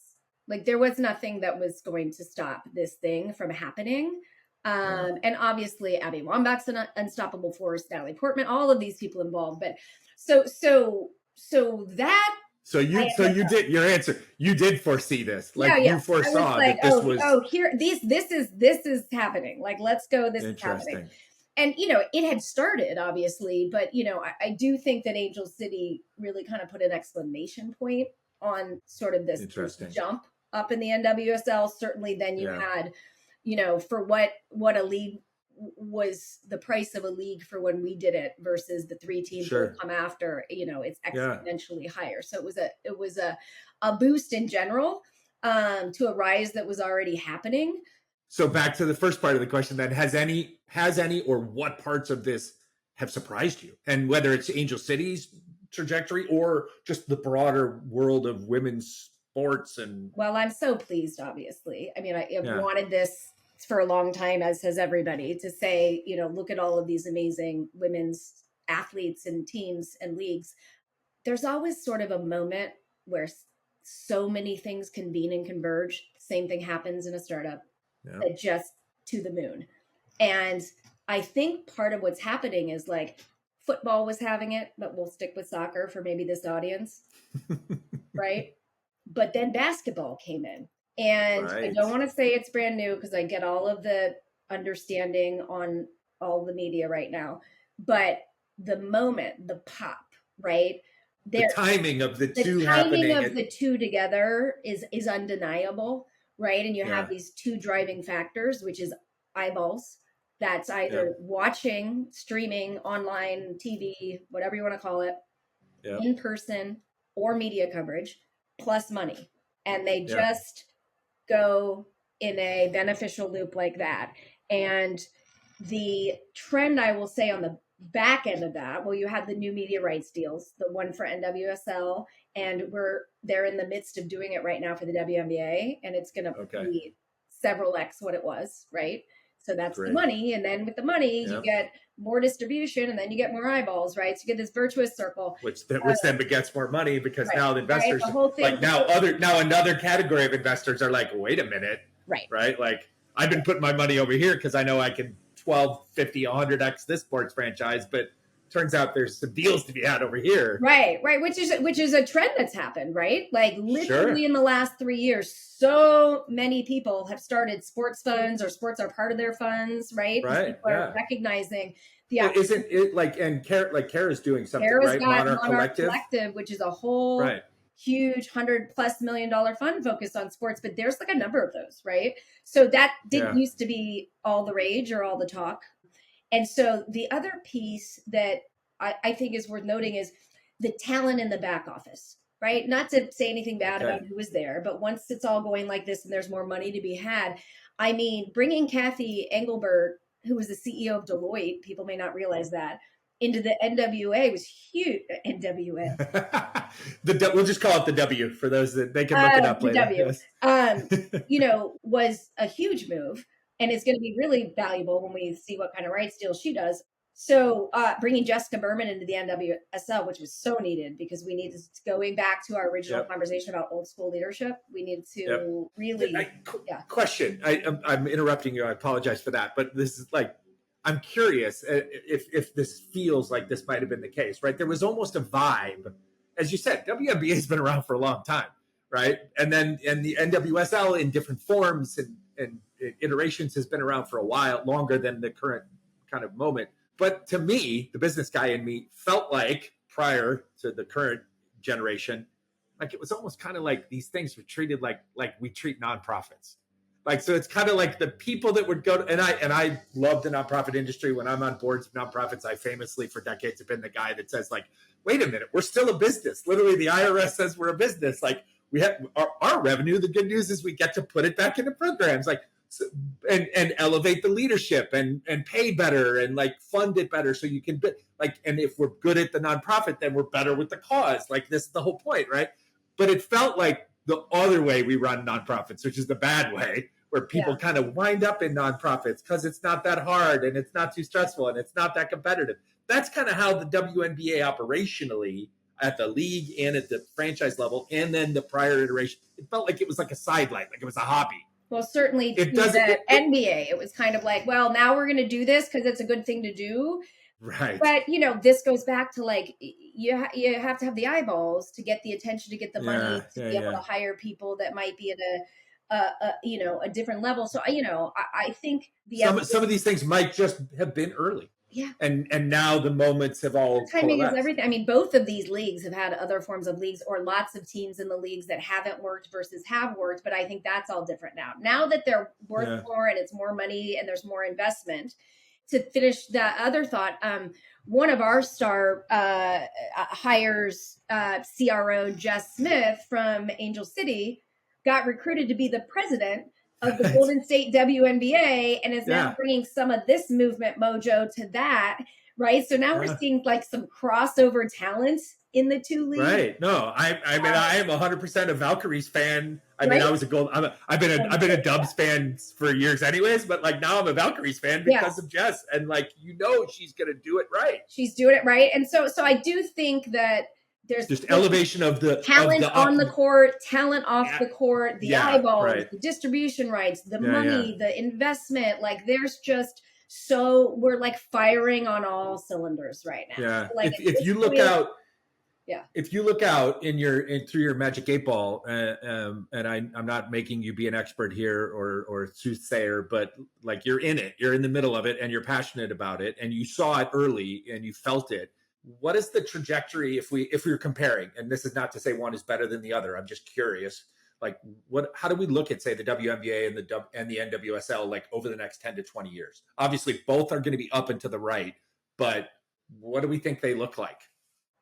Like, there was nothing that was going to stop this thing from happening. And obviously Abby Wambach's an unstoppable force, Natalie Portman, all of these people involved. But so that. So you did your answer. You did foresee this. Like, you foresaw that this was. Oh, here, this is happening. Like, let's go. This is happening. And, it had started, obviously, but, I do think that Angel City really kind of put an exclamation point on sort of this jump up in the NWSL. Certainly then you had, for what a league was, the price of a league for when we did it versus the three teams that come after, it's exponentially higher. So it was a boost in general to a rise that was already happening. So back to the first part of the question, then, has any or what parts of this have surprised you? And whether it's Angel City's trajectory or just the broader world of women's sports. And well, I'm so pleased, obviously. I mean, I've wanted this for a long time, as has everybody, to say, look at all of these amazing women's athletes and teams and leagues. There's always sort of a moment where so many things convene and converge. Same thing happens in a startup. That just to the moon. And I think part of what's happening is, like, football was having it, but we'll stick with soccer for maybe this audience, right? But then basketball came in. And I don't want to say it's brand new, because I get all of the understanding on all the media right now. But the moment, the pop, right? The timing of the two together is undeniable. Right. And you have these two driving factors, which is eyeballs. That's either watching, streaming, online, TV, whatever you want to call it, in person, or media coverage, plus money. And they just go in a beneficial loop like that. And the trend, I will say, on the back end of that, well, you had the new media rights deals, the one for NWSL, and they're in the midst of doing it right now for the WNBA, and it's going to be several X what it was, right? So that's the money, and then with the money, you get more distribution, and then you get more eyeballs, right? So you get this virtuous circle, which then begets more money, because now the investors, the whole thing, now another category of investors are like, wait a minute, right? Like, I've been putting my money over here because I know I can 12, 50, 100x this sports franchise, but turns out there's some deals to be had over here. Right. Which is a trend that's happened, right? Like, literally in the last 3 years, so many people have started sports funds, or sports are part of their funds, right? People are recognizing the isn't it like, and Kara's doing something, right? Monarch Collective, which is a whole huge $100+ million fund focused on sports, but there's like a number of those, right? So that didn't used to be all the rage or all the talk. And so the other piece that I think is worth noting is the talent in the back office, right? Not to say anything bad about who was there, but once it's all going like this and there's more money to be had, I mean, bringing Kathy Engelbert, who was the CEO of Deloitte, people may not realize that, into the NWA was huge. NWA. We'll just call it the W for those that they can look it up the later. W. Yes. Was a huge move, and it's going to be really valuable when we see what kind of rights deal she does. So bringing Jessica Berman into the NWSL, which was so needed because we needed to, going back to our original conversation about old school leadership, we need to really. Question. I'm interrupting you. I apologize for that. But this is like, I'm curious if this feels like this might have been the case, right? There was almost a vibe. As you said, WNBA has been around for a long time, right? And the NWSL in different forms and iterations has been around for a while, longer than the current kind of moment. But to me, the business guy in me felt like prior to the current generation, like it was almost kind of like these things were treated like we treat nonprofits. Like, so it's kind of like the people that would go to, and I love the nonprofit industry. When I'm on boards of nonprofits, I famously for decades have been the guy that says like, wait a minute, we're still a business. Literally the IRS says we're a business. Like we have our revenue. The good news is we get to put it back into programs. Like, and elevate the leadership and pay better and like fund it better so you can like, and if we're good at the nonprofit, then we're better with the cause. Like this is the whole point, right? But it felt like the other way we run nonprofits, which is the bad way, where people kind of wind up in nonprofits because it's not that hard and it's not too stressful and it's not that competitive. That's kind of how the WNBA operationally at the league and at the franchise level, and then the prior iteration, it felt like it was like a sideline, like it was a hobby. Well, certainly the NBA, it was kind of like, well, now we're going to do this because it's a good thing to do. Right. But, this goes back to like, you have to have the eyeballs to get the attention, to get the money, to be able to hire people that might be at a different level. So, I think some of these things might just have been early. Yeah. And now the moments have all timing is everything. I mean, both of these leagues have had other forms of leagues or lots of teams in the leagues that haven't worked versus have worked. But I think that's all different now. Now that they're worth more and it's more money and there's more investment. To finish that other thought, one of our star hires, CRO Jess Smith from Angel City, got recruited to be the president of the Golden State WNBA and is now bringing some of this movement mojo to that, right? So now we're seeing like some crossover talents in the two leagues. Right. No, I mean, I am 100% a Valkyries fan. I mean, I was I've been a Dubs fan for years anyways, but like now I'm a Valkyries fan because of Jess. And like, she's going to do it right. She's doing it right. And so I do think that there's just elevation of the talent on the court, talent off the court, the eyeballs, the distribution rights, the money, the investment. Like there's just we're like firing on all cylinders right now. Yeah. Like if you look out, if you look out through your magic 8-ball, and I'm not making you be an expert here or soothsayer, but like you're in it, you're in the middle of it, and you're passionate about it, and you saw it early and you felt it. What is the trajectory if we're comparing? And this is not to say one is better than the other. I'm just curious. Like, how do we look at, say, the WNBA and the NWSL like over the next 10 to 20 years? Obviously, both are going to be up and to the right, but what do we think they look like?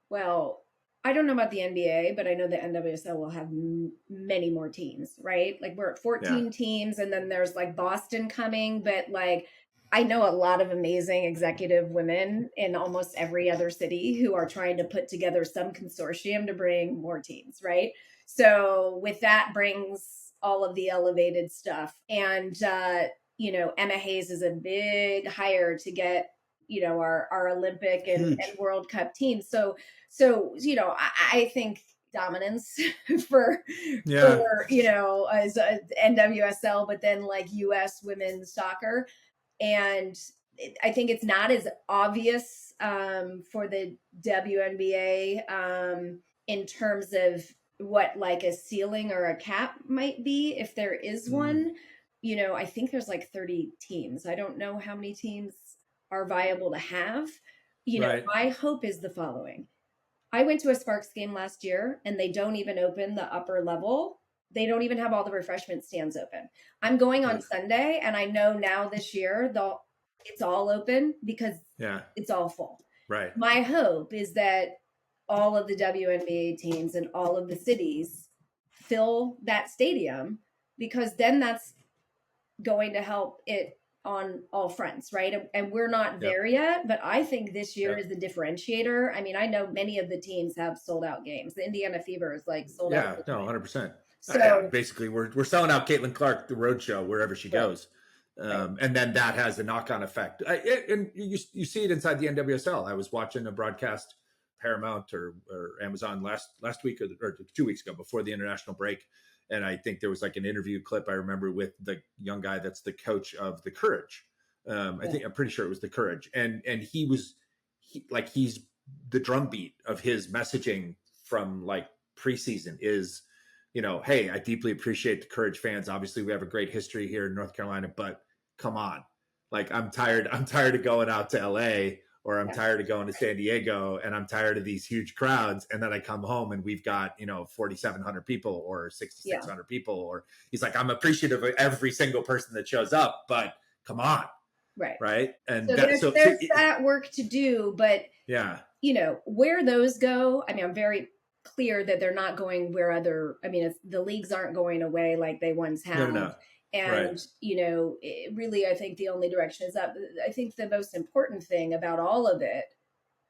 Well, I don't know about the NBA, but I know the NWSL will have many more teams, right? Like we're at 14 teams, and then there's like Boston coming, but like I know a lot of amazing executive women in almost every other city who are trying to put together some consortium to bring more teams, right? So with that brings all of the elevated stuff. And, Emma Hayes is a big hire to get, our Olympic and World Cup teams. So, I think dominance for as a NWSL, but then like US women's soccer. And I think it's not as obvious for the WNBA in terms of what like a ceiling or a cap might be, if there is one. I think there's like 30 teams. I don't know how many teams are viable to have. My hope is the following. I went to a Sparks game last year and they don't even open the upper level. They don't even have all the refreshment stands open. I'm going on Sunday and I know now this year it's all open because it's all full. Right. My hope is that all of the WNBA teams and all of the cities fill that stadium, because then that's going to help it on all fronts, right? And we're not there yet, but I think this year is the differentiator. I mean, I know many of the teams have sold out games. The Indiana Fever is like sold out. Yeah, no, 100%. So basically, we're selling out Caitlin Clark, the road show, wherever she goes. And then that has a knock-on effect. And you see it inside the NWSL. I was watching a broadcast, Paramount or Amazon last week or 2 weeks ago before the international break. And I think there was like an interview clip I remember with the young guy that's the coach of the Courage. I'm pretty sure it was the Courage. And he's the drumbeat of his messaging from like preseason is, hey, I deeply appreciate the Courage fans. Obviously, we have a great history here in North Carolina, but come on. Like, I'm tired of going out to LA, or I'm tired of going to San Diego, and I'm tired of these huge crowds. And then I come home and we've got, 4,700 people or 6,600 people. Or he's like, I'm appreciative of every single person that shows up, but come on. Right. And so there's that work to do, but where those go, I mean, I'm very clear that they're not going where the leagues aren't going away like they once have. No. And, really, I think the only direction is up. I think the most important thing about all of it,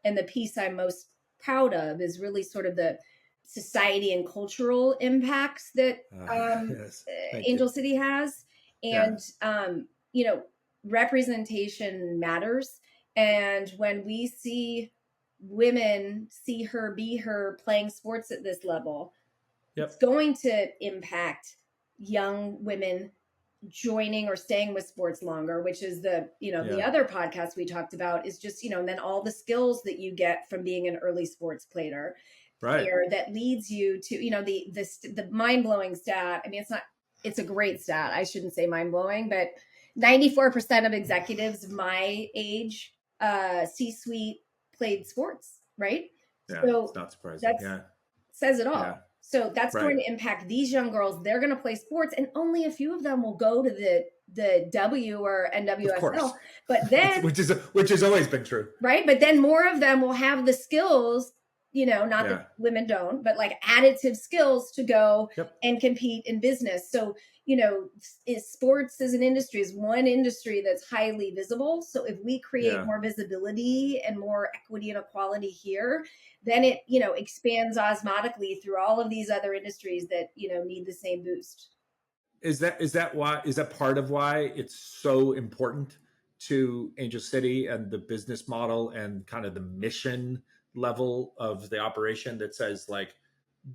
and the piece I'm most proud of, is really sort of the society and cultural impacts that Angel City has. And, representation matters. And when we see women see her, be her, playing sports at this level, it's going to impact young women joining or staying with sports longer, which is the other podcast we talked about, is just, and then all the skills that you get from being an early sports player that leads you to, the mind-blowing stat. I mean, it's a great stat. I shouldn't say mind-blowing, but 94% of executives of my age, C-suite, played sports, right? Yeah, so it's not surprising. Says it all. So that's going to impact these young girls. They're going to play sports, and only a few of them will go to the W or NWSL. But then, which has always been true, right? But then more of them will have the skills. Not that women don't, but like additive skills to go and compete in business. So, sports as an industry is one industry that's highly visible. So if we create more visibility and more equity and equality here, then it, expands osmotically through all of these other industries that, need the same boost. Is that part of why it's so important to Angel City and the business model and kind of the mission level of the operation that says, like,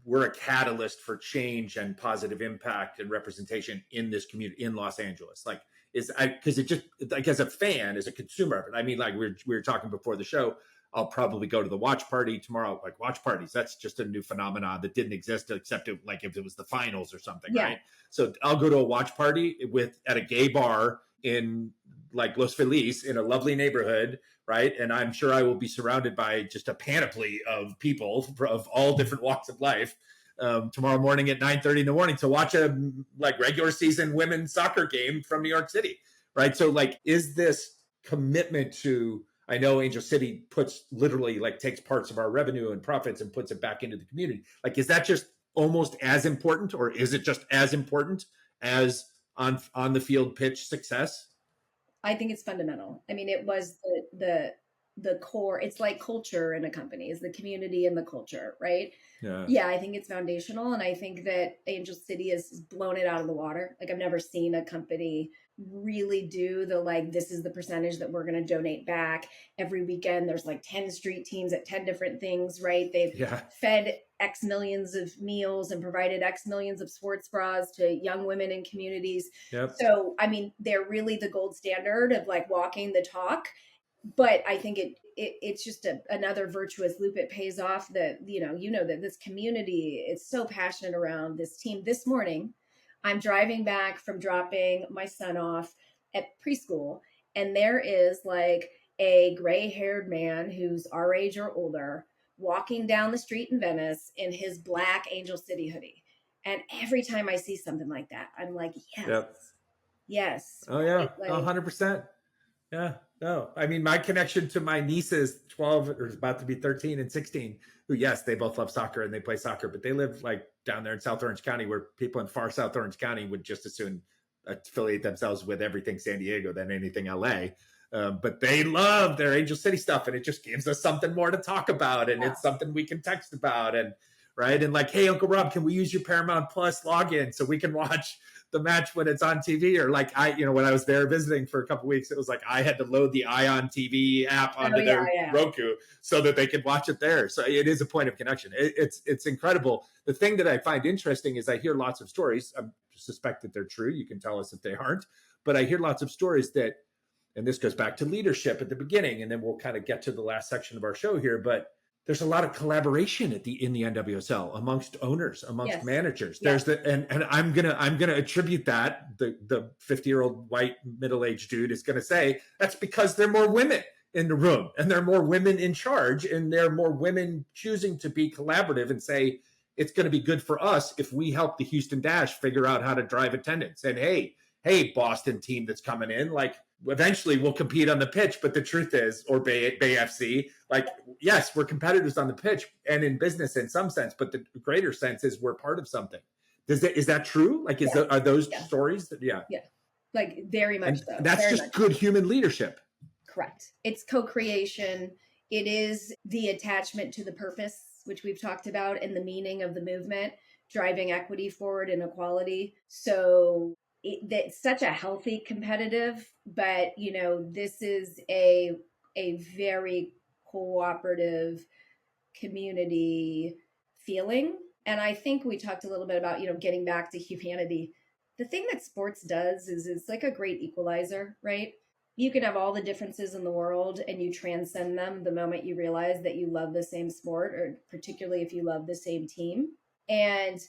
we're a catalyst for change and positive impact and representation in this community in Los Angeles? Like, because it just, like, as a fan, as a consumer, I mean, like we were talking before the show, I'll probably go to the watch party tomorrow. Like, watch parties, that's just a new phenomenon that didn't exist except if it was the finals or something, right? So I'll go to a watch party at a gay bar in like Los Feliz in a lovely neighborhood, right? And I'm sure I will be surrounded by just a panoply of people of all different walks of life tomorrow morning at 9:30 in the morning to watch a like regular season women's soccer game from New York City, right? So like, is this commitment to, I know Angel City takes parts of our revenue and profits and puts it back into the community. Like, is that just almost as important, or is it just as important as on the field pitch success? I think it's fundamental. I mean, it was the core. It's like culture in a company, is the community and the culture, right? Yeah, I think it's foundational. And I think that Angel City has blown it out of the water. Like, I've never seen a company really do this is the percentage that we're going to donate back. Every weekend there's like 10 street teams at 10 different things, right? They've fed X millions of meals and provided X millions of sports bras to young women in communities. So, I mean, they're really the gold standard of like walking the talk. But I think it's just another virtuous loop. It pays off that, that this community is so passionate around this team. This morning, I'm driving back from dropping my son off at preschool, and there is like a gray-haired man who's our age or older walking down the street in Venice in his black Angel City hoodie. And every time I see something like that, I'm like, yes, Yep. yes. Oh, Right? yeah. Like, 100%. Yeah. No, I mean, my connection to my nieces, 12 or about to be 13 and 16, who, yes, they both love soccer and they play soccer, but they live like down there in South Orange County, where people in far South Orange County would just as soon affiliate themselves with everything San Diego than anything LA. But they love their Angel City stuff, and it just gives us something more to talk about, and it's something we can text about, and right, and like, hey, Uncle Rob, can we use your Paramount Plus login so we can watch the match when it's on TV? Or like, when I was there visiting for a couple of weeks, it was like I had to load the Ion TV app onto their Roku so that they could watch it there. So it is a point of connection. It's incredible. The thing that I find interesting is I hear lots of stories. I suspect that they're true. You can tell us if they aren't, but I hear lots of stories that, and this goes back to leadership at the beginning, and then we'll kind of get to the last section of our show here, but there's a lot of collaboration in the NWSL amongst owners, amongst managers. There's and I'm gonna attribute that, the 50-year-old white middle-aged dude is gonna say that's because there are more women in the room, and there are more women in charge, and there are more women choosing to be collaborative and say it's going to be good for us if we help the Houston Dash figure out how to drive attendance. And hey, Boston team that's coming in, like, eventually we'll compete on the pitch, but the truth is, or Bay FC, like, yes, we're competitors on the pitch and in business in some sense, but the greater sense is we're part of something. Is that true? Like, are those stories that, like very much so. That's very just good human leadership. Correct. It's co-creation. It is the attachment to the purpose, which we've talked about, and the meaning of the movement, driving equity forward and equality. So that's such a healthy competitive, but this is a very cooperative community feeling. And I think we talked a little bit about, getting back to humanity. The thing that sports does is it's like a great equalizer, right? You can have all the differences in the world and you transcend them the moment you realize that you love the same sport, or particularly if you love the same team. And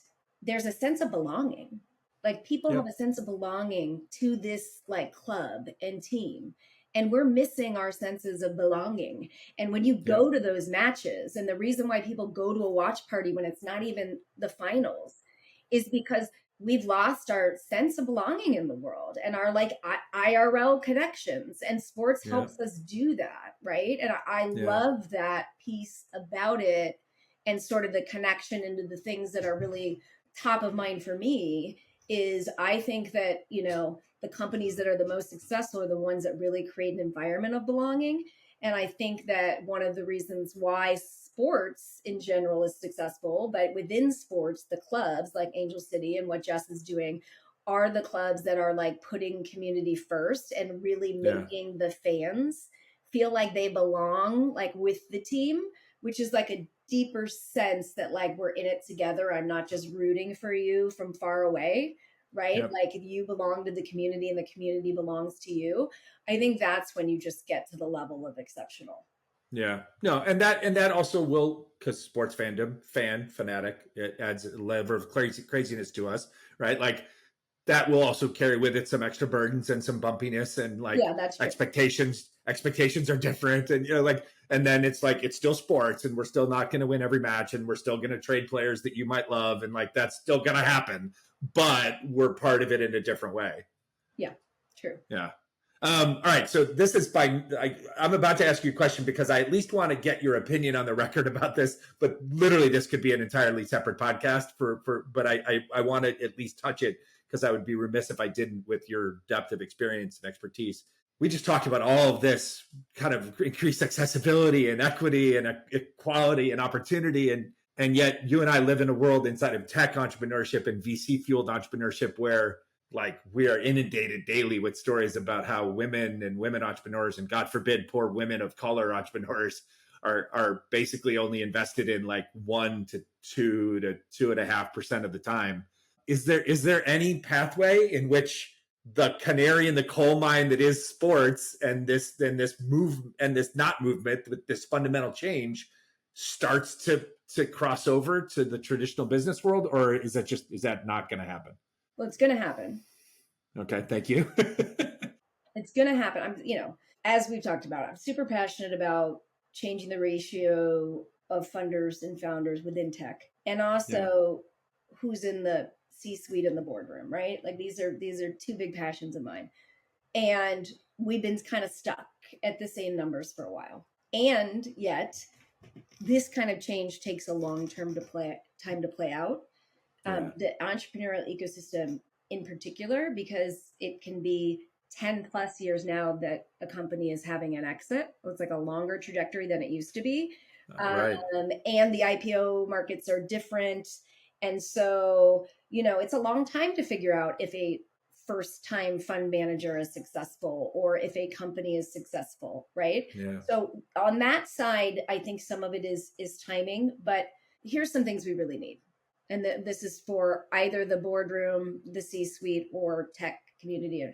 there's a sense of belonging. Like, people have a sense of belonging to this like club and team. And we're missing our senses of belonging. And when you go to those matches, and the reason why people go to a watch party when it's not even the finals is because we've lost our sense of belonging in the world and our like IRL connections, and sports helps us do that. Right. And I love that piece about it, and sort of the connection into the things that are really top of mind for me is I think that, the companies that are the most successful are the ones that really create an environment of belonging. And I think that one of the reasons why sports in general is successful, but within sports, the clubs like Angel City and what Jess is doing are the clubs that are like putting community first and really making the fans feel like they belong, like, with the team, which is like a deeper sense that like we're in it together. I'm not just rooting for you from far away. Right? Like, if you belong to the community and the community belongs to you, I think that's when you just get to the level of exceptional. Yeah. No, and that also will, because sports fanatic, it adds a level of craziness to us, right? Like, that will also carry with it some extra burdens and some bumpiness, and like expectations are different, and and then it's like, it's still sports, and we're still not going to win every match, and we're still going to trade players that you might love, and like, that's still going to happen, but we're part of it in a different way. Yeah, true. Yeah. All right. So this is I'm about to ask you a question because I at least want to get your opinion on the record about this, but literally this could be an entirely separate podcast but I want to at least touch it because I would be remiss if I didn't, with your depth of experience and expertise. We just talked about all of this kind of increased accessibility and equity and equality and opportunity. And yet you and I live in a world inside of tech entrepreneurship and VC fueled entrepreneurship where, like, we are inundated daily with stories about how women entrepreneurs, and God forbid, poor women of color entrepreneurs are basically only invested in like 1 to 2 to 2.5% of the time. Is there any pathway in which the canary in the coal mine that is sports and this not movement, with this fundamental change, starts to cross over to the traditional business world, or is that not going to happen? Well, it's going to happen. Okay, thank you. It's going to happen. As we've talked about, I'm super passionate about changing the ratio of funders and founders within tech, and also who's in the C-suite in the boardroom, right? Like these are two big passions of mine. And we've been kind of stuck at the same numbers for a while. And yet this kind of change takes a long time to play out. The entrepreneurial ecosystem in particular, because it can be 10 plus years now that a company is having an exit. It's like a longer trajectory than it used to be. Right. And the IPO markets are different. And so, it's a long time to figure out if a first time fund manager is successful or if a company is successful, right? Yeah. So on that side, I think some of it is timing, but here's some things we really need. And this is for either the boardroom, the C-suite, or tech community.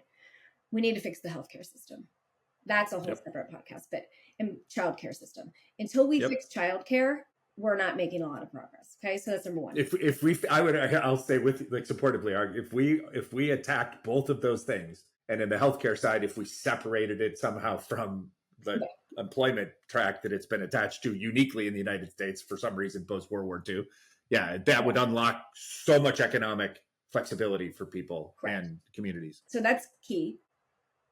We need to fix the healthcare system. That's a whole separate podcast, but and childcare system. Until we fix childcare, we're not making a lot of progress. Okay, so that's number one. I'll say with like supportively argue if we attacked both of those things, and in the healthcare side, if we separated it somehow from the employment track that it's been attached to uniquely in the United States for some reason post World War II, that would unlock so much economic flexibility for people and communities. So that's key.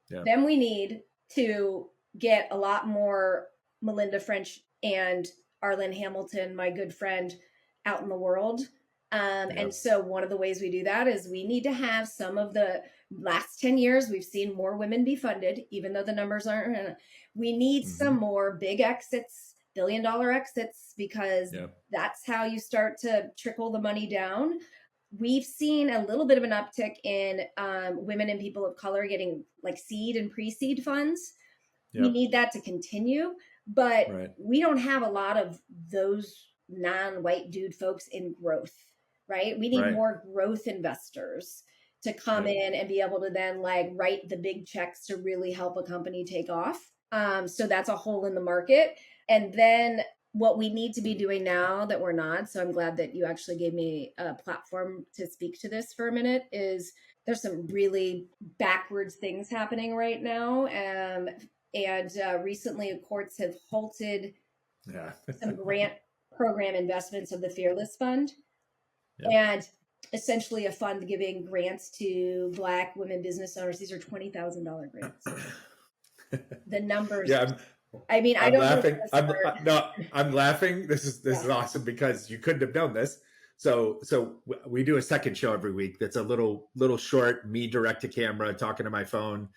Yeah. Then we need to get a lot more Melinda French and Arlen Hamilton, my good friend, out in the world. And so one of the ways we do that is we need to have some of the last 10 years, we've seen more women be funded, even though the numbers aren't. We need some more big exits, billion-dollar exits, because that's how you start to trickle the money down. We've seen a little bit of an uptick in women and people of color getting like seed and pre-seed funds. We need that to continue, but we don't have a lot of those non-white dude folks in growth, right? We need more growth investors to come in and be able to then like write the big checks to really help a company take off. So that's a hole in the market. And then what we need to be doing now that we're not, so I'm glad that you actually gave me a platform to speak to this for a minute, is there's some really backwards things happening right now. And recently courts have halted some grant program investments of the Fearless Fund. And essentially a fund giving grants to Black women business owners. These are $20,000 grants. The numbers. I mean, I'm laughing. I'm laughing. This is awesome because you couldn't have known this. So we do a second show every week. That's a little short, me direct to camera, talking to my phone.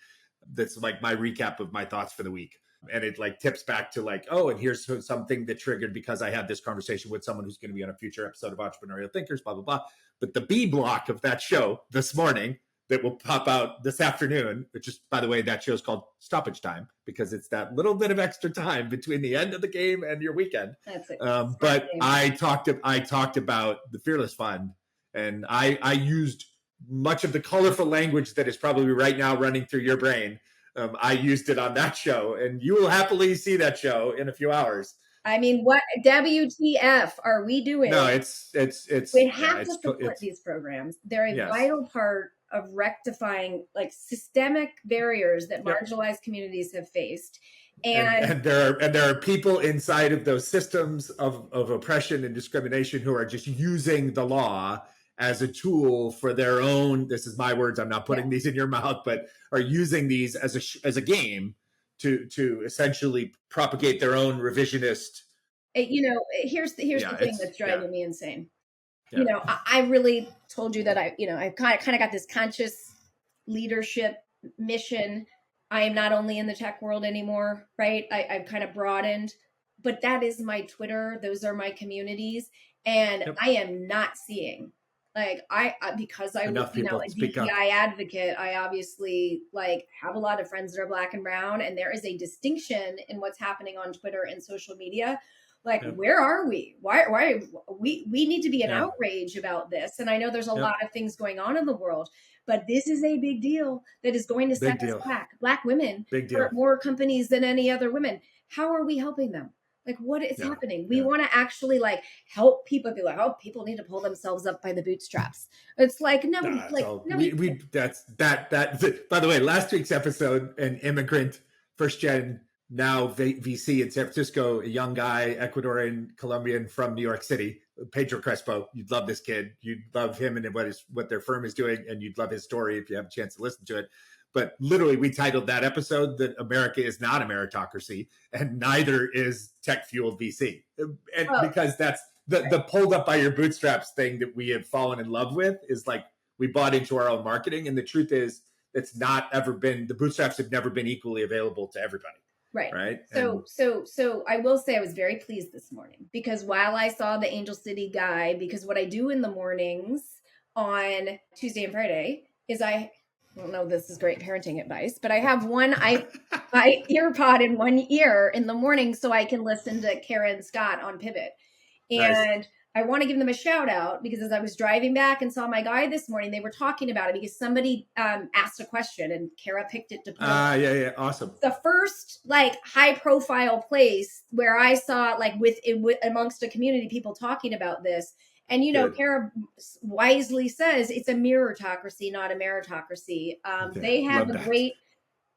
That's like my recap of my thoughts for the week. And it like tips back to like, oh, and here's something that triggered because I had this conversation with someone who's going to be on a future episode of Entrepreneurial Thinkers, blah, blah, blah. But the B block of that show this morning that will pop out this afternoon, which is, by the way, that show is called Stoppage Time because it's that little bit of extra time between the end of the game and your weekend. That's it. But I talked about the Fearless Fund, and I used much of the colorful language that is probably right now running through your brain. I used it on that show, and you will happily see that show in a few hours. I mean, what WTF are we doing? No, it's we have to support these programs. They're a vital part of rectifying like systemic barriers that marginalized communities have faced. And there are people inside of those systems of oppression and discrimination who are just using the law as a tool for their own, this is my words, I'm not putting these in your mouth, but are using these as a game to essentially propagate their own revisionist. Here's the thing that's driving me insane. I really told you that I kind of got this conscious leadership mission. I am not only in the tech world anymore, right? I've kind of broadened, but that is my Twitter. Those are my communities. And I am not seeing because I was, like DEI advocate, I obviously like have a lot of friends that are Black and brown, and there is a distinction in what's happening on Twitter and social media. Like, where are we? Why we need to be in outrage about this. And I know there's a lot of things going on in the world, but this is a big deal that is going to set us back. Black women hurt more companies than any other women. How are we helping them? Like, what is happening? We want to actually like help people be like, oh, people need to pull themselves up by the bootstraps. It's like, nobody, that's that. By the way, last week's episode, an immigrant first gen now VC in San Francisco, a young guy, Ecuadorian, Colombian from New York City, Pedro Crespo. You'd love this kid. You'd love him and what their firm is doing, and you'd love his story if you have a chance to listen to it. But literally, we titled that episode that America is not a meritocracy, and neither is tech-fueled VC. And because that's the pulled up by your bootstraps thing that we have fallen in love with is like we bought into our own marketing. And the truth is, it's not ever been, the bootstraps have never been equally available to everybody. Right. So I will say I was very pleased this morning because while I saw the Angel City guy, because what I do in the mornings on Tuesday and Friday is I don't know, this is great parenting advice, but I have my earpod in one ear in the morning so I can listen to Karen Scott on Pivot. And nice. I want to give them a shout out because as I was driving back and saw my guy this morning, they were talking about it because somebody asked a question and Kara picked it to put. Yeah. Awesome. The first like high profile place where I saw like amongst a community, people talking about this. And, you know, Kara wisely says it's a meritocracy, not a meritocracy. They have a great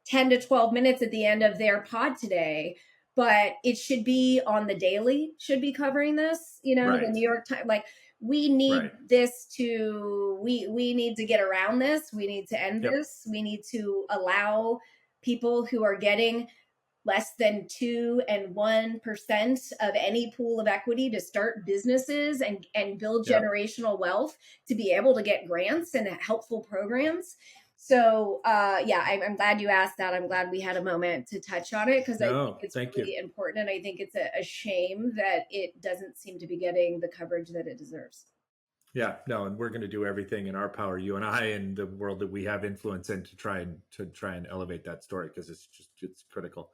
10 to 12 minutes at the end of their pod today. But it should be on the daily, should be covering this, you know, the New York Times, like we need this we need to get around this. We need to end this. We need to allow people who are getting less than 2 and 1% of any pool of equity to start businesses and build generational wealth to be able to get grants and helpful programs. So, I'm glad you asked that. I'm glad we had a moment to touch on it because I think it's really important. And I think it's a shame that it doesn't seem to be getting the coverage that it deserves. Yeah, no, and we're going to do everything in our power, you and I, and the world that we have influence in to try and elevate that story because it's critical.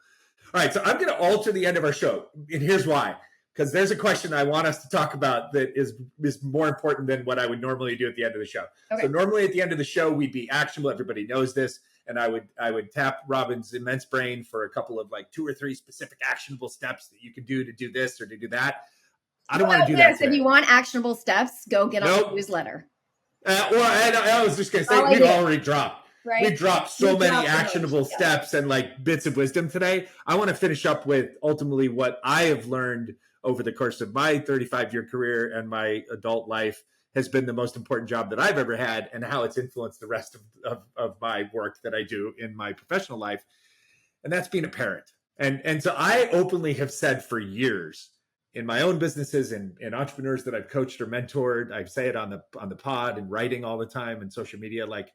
All right, so I'm going to alter the end of our show, and here's why. Because there's a question I want us to talk about that is more important than what I would normally do at the end of the show. Okay. So normally at the end of the show, we'd be actionable. Everybody knows this. And I would tap Robyn's immense brain for a couple of like 2 or 3 specific actionable steps that you can do to do this or to do that. I don't want to do that today. If you want actionable steps, go get on the newsletter. I was just going to say, we've already dropped. Right. We dropped so many actionable steps and like bits of wisdom today. I want to finish up with ultimately what I have learned over the course of my 35-year career and my adult life has been the most important job that I've ever had and how it's influenced the rest of my work that I do in my professional life. And that's being a parent. And so I openly have said for years in my own businesses and entrepreneurs that I've coached or mentored, I say it on the pod and writing all the time and social media, like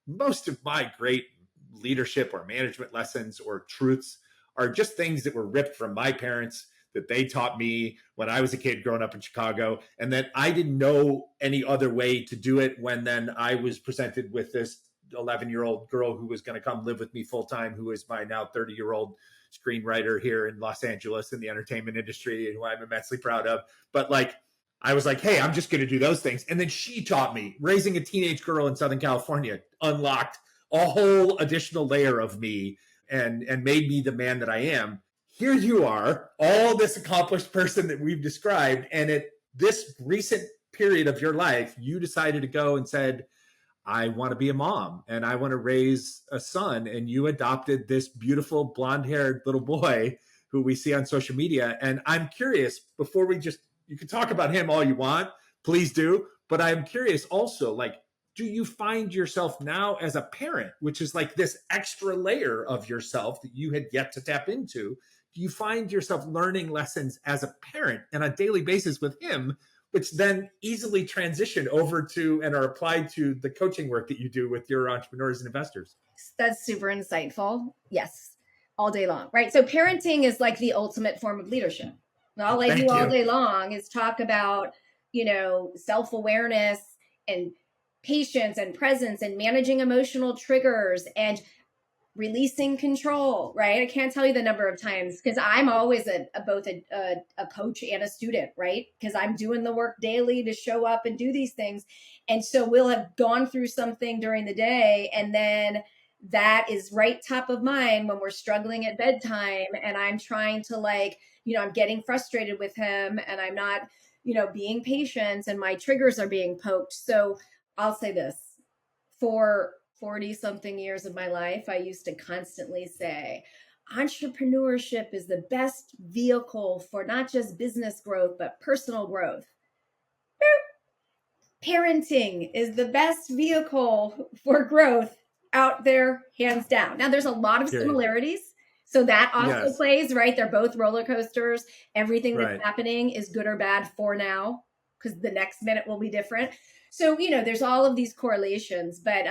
most of my great leadership or management lessons or truths are just things that were ripped from my parents that they taught me when I was a kid growing up in Chicago. And then I didn't know any other way to do it when then I was presented with this 11-year-old girl who was going to come live with me full time, who is my now 30-year-old screenwriter here in Los Angeles in the entertainment industry and who I'm immensely proud of. But like, I was like, hey, I'm just going to do those things. And then she taught me raising a teenage girl in Southern California, unlocked a whole additional layer of me and made me the man that I am. Here you are, all this accomplished person that we've described. And at this recent period of your life, you decided to go and said, I want to be a mom and I want to raise a son. And you adopted this beautiful blonde-haired little boy who we see on social media. And I'm curious, before you can talk about him all you want, please do. But I'm curious also, like, do you find yourself now as a parent, which is like this extra layer of yourself that you had yet to tap into? Do you find yourself learning lessons as a parent on a daily basis with him, which then easily transition over to and are applied to the coaching work that you do with your entrepreneurs and investors? That's super insightful. Yes, all day long, right? So parenting is like the ultimate form of leadership. All I do all day long is talk about, self-awareness and patience and presence and managing emotional triggers and releasing control, right? I can't tell you the number of times because I'm always both a coach and a student, right? Because I'm doing the work daily to show up and do these things. And so we'll have gone through something during the day and then that is right top of mind when we're struggling at bedtime and I'm trying to I'm getting frustrated with him and I'm not, being patient and my triggers are being poked. So I'll say this, for 40 something years of my life, I used to constantly say, entrepreneurship is the best vehicle for not just business growth, but personal growth. Parenting is the best vehicle for growth out there, hands down. Now, there's a lot of similarities. So that also plays, right? They're both roller coasters. Everything that's happening is good or bad for now, because the next minute will be different. So, there's all of these correlations, but,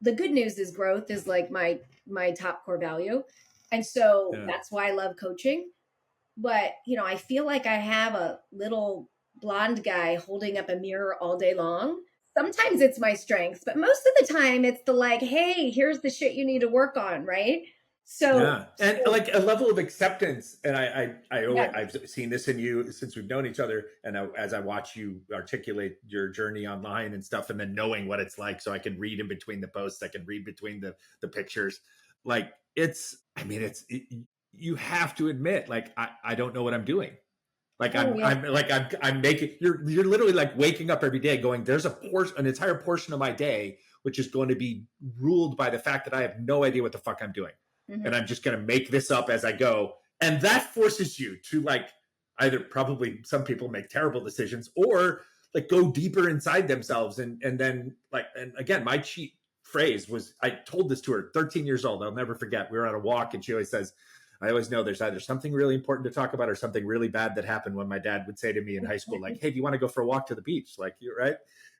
the good news is growth is like my top core value. And so that's why I love coaching. But, I feel like I have a little blonde guy holding up a mirror all day long. Sometimes it's my strengths, but most of the time it's the like, hey, here's the shit you need to work on, right? So and like a level of acceptance. And I've seen this in you since we've known each other. And as I watch you articulate your journey online and stuff, and then knowing what it's like, so I can read in between the posts, I can read between the pictures. Like you have to admit, like, I don't know what I'm doing. Like I'm making, you're literally like waking up every day going, there's an entire portion of my day, which is going to be ruled by the fact that I have no idea what the fuck I'm doing. Mm-hmm. And I'm just going to make this up as I go. And that forces you to like, either probably some people make terrible decisions or like go deeper inside themselves. And then like, and again, my cheat phrase was, I told this to her, 13 years old. I'll never forget. We were on a walk and she always says, I always know there's either something really important to talk about or something really bad that happened. When my dad would say to me in high school, like, hey, do you want to go for a walk to the beach? Like, you right.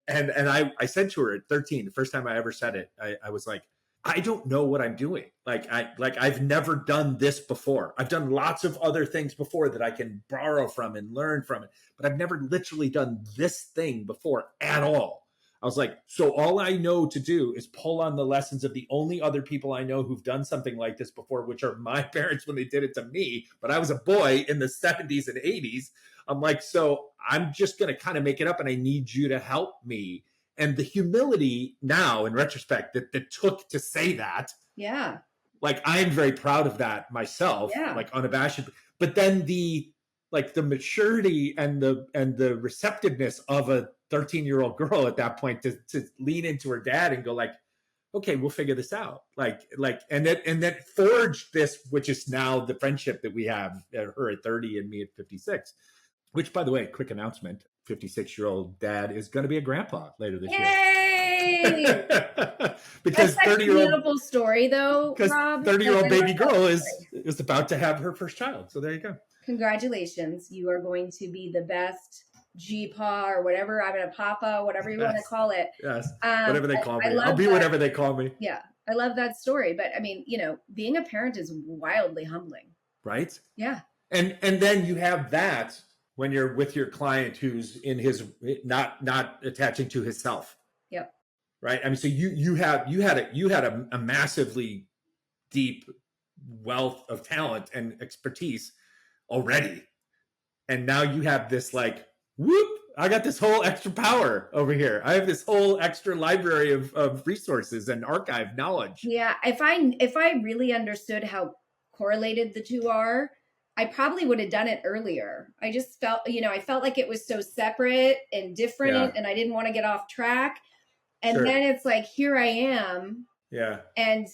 And I said to her at 13, the first time I ever said it, I was like, I don't know what I'm doing. I've never done this before. I've done lots of other things before that I can borrow from and learn from it, but I've never literally done this thing before at all. I was like, so all I know to do is pull on the lessons of the only other people I know who've done something like this before, which are my parents when they did it to me. But I was a boy in the 70s and 80s. I'm like, so I'm just going to kind of make it up and I need you to help me. And the humility now in retrospect that took to say that. Yeah. Like, I'm very proud of that myself, like unabashed. But then the maturity and the receptiveness of a 13-year-old girl at that point to lean into her dad and go like, okay, we'll figure this out. And that forged this, which is now the friendship that we have, her at 30 and me at 56, which, by the way, quick announcement, 56-year-old dad is going to be a grandpa later this year. Because 30-year-old beautiful story though, Rob. 30-year-old baby girl is about to have her first child. So there you go. Congratulations. You are going to be the best G-Pa or whatever. I'm going to Papa, whatever you want to call it. Yes. Whatever they call me. I'll be whatever they call me. Yeah. I love that story. But I mean, being a parent is wildly humbling. Right? Yeah. And then you have that when you're with your client who's in his not attaching to his self. Yep. Right. I mean, so you had a massively deep wealth of talent and expertise already. And now you have this like, whoop, I got this whole extra power over here. I have this whole extra library of resources and archive knowledge. Yeah. If I really understood how correlated the two are, I probably would have done it earlier. I just felt, I felt like it was so separate and different and I didn't want to get off track. And then it's like, here I am. Yeah. And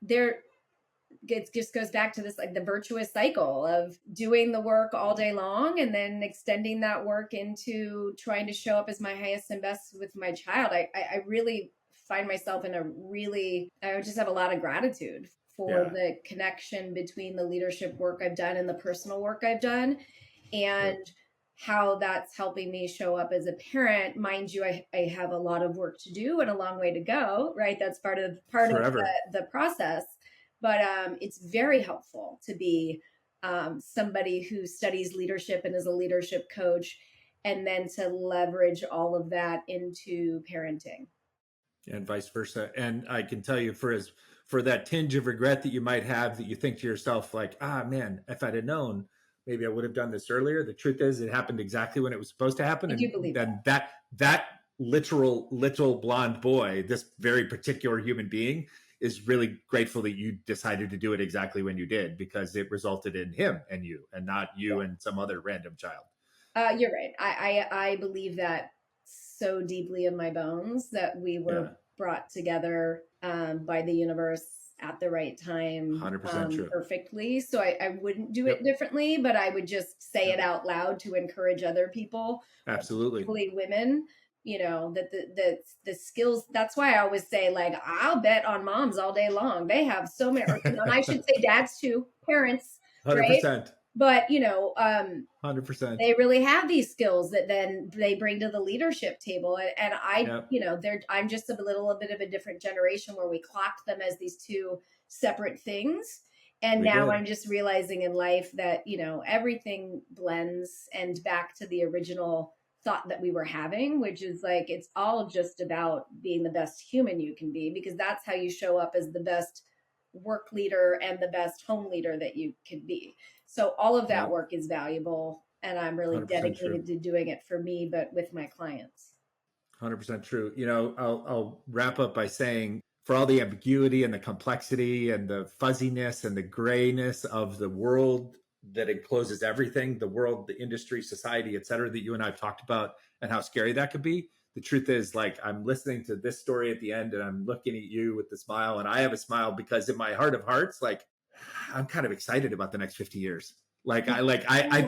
it just goes back to this, like the virtuous cycle of doing the work all day long and then extending that work into trying to show up as my highest and best with my child. I really find myself I just have a lot of gratitude for the connection between the leadership work I've done and the personal work I've done and how that's helping me show up as a parent. Mind you, I have a lot of work to do and a long way to go, right? That's part of the process. But it's very helpful to be somebody who studies leadership and is a leadership coach, and then to leverage all of that into parenting. And vice versa. And I can tell you for that tinge of regret that you might have, that you think to yourself like, man, if I'd have known, maybe I would have done this earlier. The truth is it happened exactly when it was supposed to happen. I do believe that literal little blonde boy, this very particular human being, is really grateful that you decided to do it exactly when you did, because it resulted in him and you, and not you and some other random child. You're right. I believe that so deeply in my bones that we were brought together by the universe at the right time, 100% true. perfectly. So I wouldn't do it differently, but I would just say it out loud to encourage other people, Absolutely. particularly women, that the skills. That's why I always say, like, I'll bet on moms all day long. They have so many, and I should say dads too, parents, 100%. right? But 100%. they really have these skills that then they bring to the leadership table. And I'm just a little bit of a different generation where we clocked them as these two separate things. And now I'm just realizing in life that, everything blends, and back to the original thought that we were having, which is like, it's all just about being the best human you can be, because that's how you show up as the best work leader and the best home leader that you can be. So all of that work is valuable, and I'm really dedicated to doing it for me, but with my clients. 100% true. I'll wrap up by saying, for all the ambiguity and the complexity and the fuzziness and the grayness of the world that encloses everything, the world, the industry, society, et cetera, that you and I have talked about, and how scary that could be. The truth is, like, I'm listening to this story at the end and I'm looking at you with the smile, and I have a smile because in my heart of hearts, like, I'm kind of excited about the next 50 years. I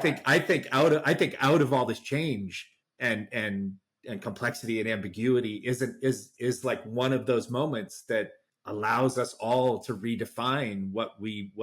think out of all this change and complexity and ambiguity is like one of those moments that allows us all to redefine what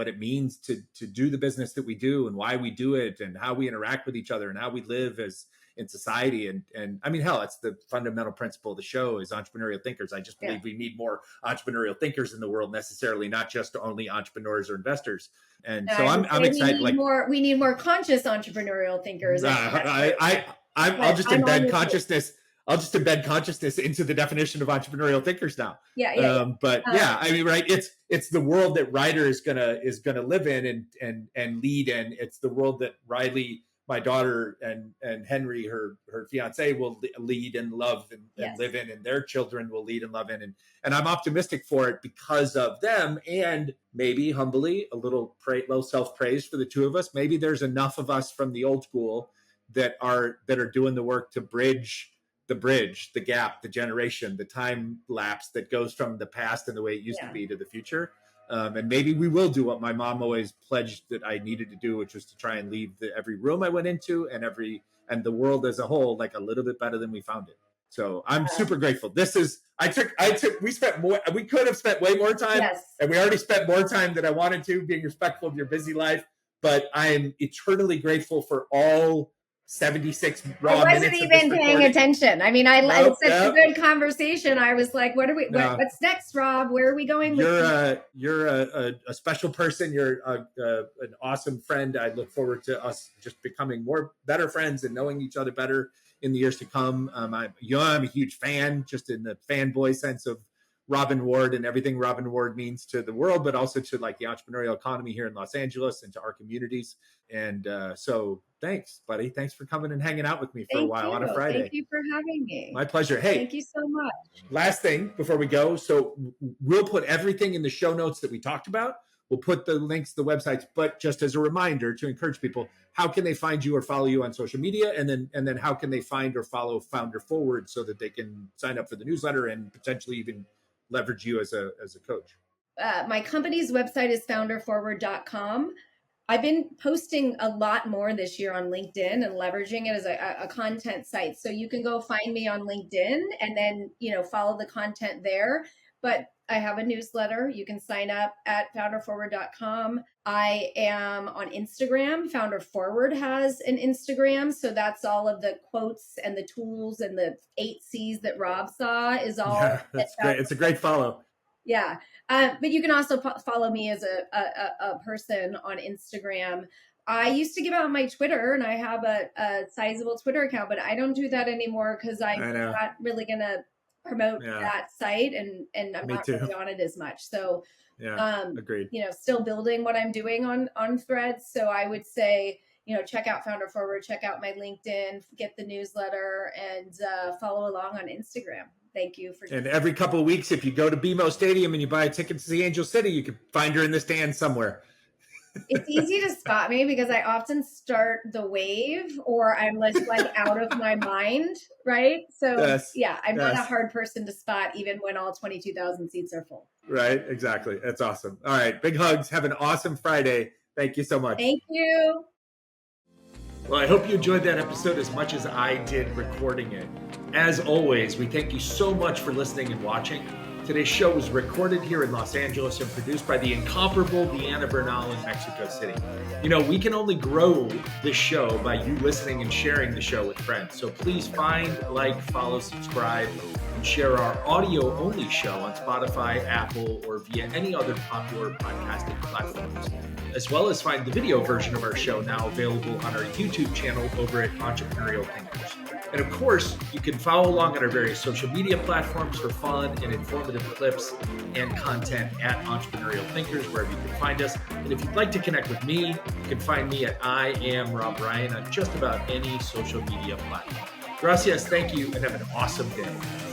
it means to do the business that we do, and why we do it, and how we interact with each other, and how we live as in society. And I mean, hell, it's the fundamental principle of the show is entrepreneurial thinkers. I just believe we need more entrepreneurial thinkers in the world, necessarily not just only entrepreneurs or investors. And so I'm excited. We need more conscious entrepreneurial thinkers. I'll just embed consciousness. I'll just embed consciousness into the definition of entrepreneurial thinkers now. I mean, right. It's the world that Ryder is gonna live in and lead in. It's the world that Riley, my daughter, and Henry, her fiance, will lead and love and live in, and their children will lead and love in. And I'm optimistic for it because of them, and maybe humbly a little self-praise for the two of us. Maybe there's enough of us from the old school that are doing the work to bridge, the gap, the generation, the time lapse that goes from the past and the way it used to be to the future. And maybe we will do what my mom always pledged that I needed to do, which was to try and leave every room I went into and the world as a whole, like a little bit better than we found it. So I'm super grateful. We could have spent way more time, and we already spent more time than I wanted to, being respectful of your busy life. But I am eternally grateful for all 76 raw minutes. I wasn't even paying attention. I mean, it's such a good conversation. I was like, what's next, Rob? Where are we going? You're a special person. You're an awesome friend. I look forward to us just becoming better friends and knowing each other better in the years to come. I'm a huge fan, just in the fanboy sense of Robyn Ward and everything Robyn Ward means to the world, but also to like the entrepreneurial economy here in Los Angeles and to our communities. And so thanks, buddy. Thanks for coming and hanging out with me for a while on a Friday. Thank you for having me. My pleasure. Hey, thank you so much. Last thing before we go. So we'll put everything in the show notes that we talked about. We'll put the links to the websites, but just as a reminder to encourage people, how can they find you or follow you on social media? And then how can they find or follow Founder Forward so that they can sign up for the newsletter and potentially even leverage you as a coach? My company's website is founderforward.com. I've been posting a lot more this year on LinkedIn and leveraging it as a content site. So you can go find me on LinkedIn and then, follow the content there. But I have a newsletter. You can sign up at founderforward.com. I am on Instagram. Founder Forward has an Instagram. So that's all of the quotes and the tools and the 8 C's that Rob saw is all. Yeah, that's great. It's a great follow. Yeah. But you can also follow me as a person on Instagram. I used to give out my Twitter, and I have a sizable Twitter account, but I don't do that anymore because I'm not really going to promote that site, and I'm not really on it as much. So, agreed. Still building what I'm doing on Threads. So I would say, check out Founder Forward, check out my LinkedIn, get the newsletter, and follow along on Instagram. Thank you for. And every couple of weeks, if you go to BMO Stadium and you buy a ticket to see Angel City, you can find her in the stands somewhere. It's easy to spot me because I often start the wave or I'm just like out of my mind, right? So Yes. yeah, I'm not a Yes. hard person to spot even when all 22,000 seats are full. Right. Exactly. That's awesome. All right. Big hugs. Have an awesome Friday. Thank you so much. Thank you. Well, I hope you enjoyed that episode as much as I did recording it. As always, we thank you so much for listening and watching. Today's show was recorded here in Los Angeles and produced by the incomparable Deanna Bernal in Mexico City. You know, we can only grow this show by you listening and sharing the show with friends. So please find, like, follow, subscribe, and share our audio-only show on Spotify, Apple, or via any other popular podcasting platforms, as well as find the video version of our show now available on our YouTube channel over at Entrepreneurial Thinkers. And of course, you can follow along on our various social media platforms for fun and informative clips and content at Entrepreneurial Thinkers, wherever you can find us. And if you'd like to connect with me, you can find me at I Am Rob Ryan on just about any social media platform. Gracias, thank you, and have an awesome day.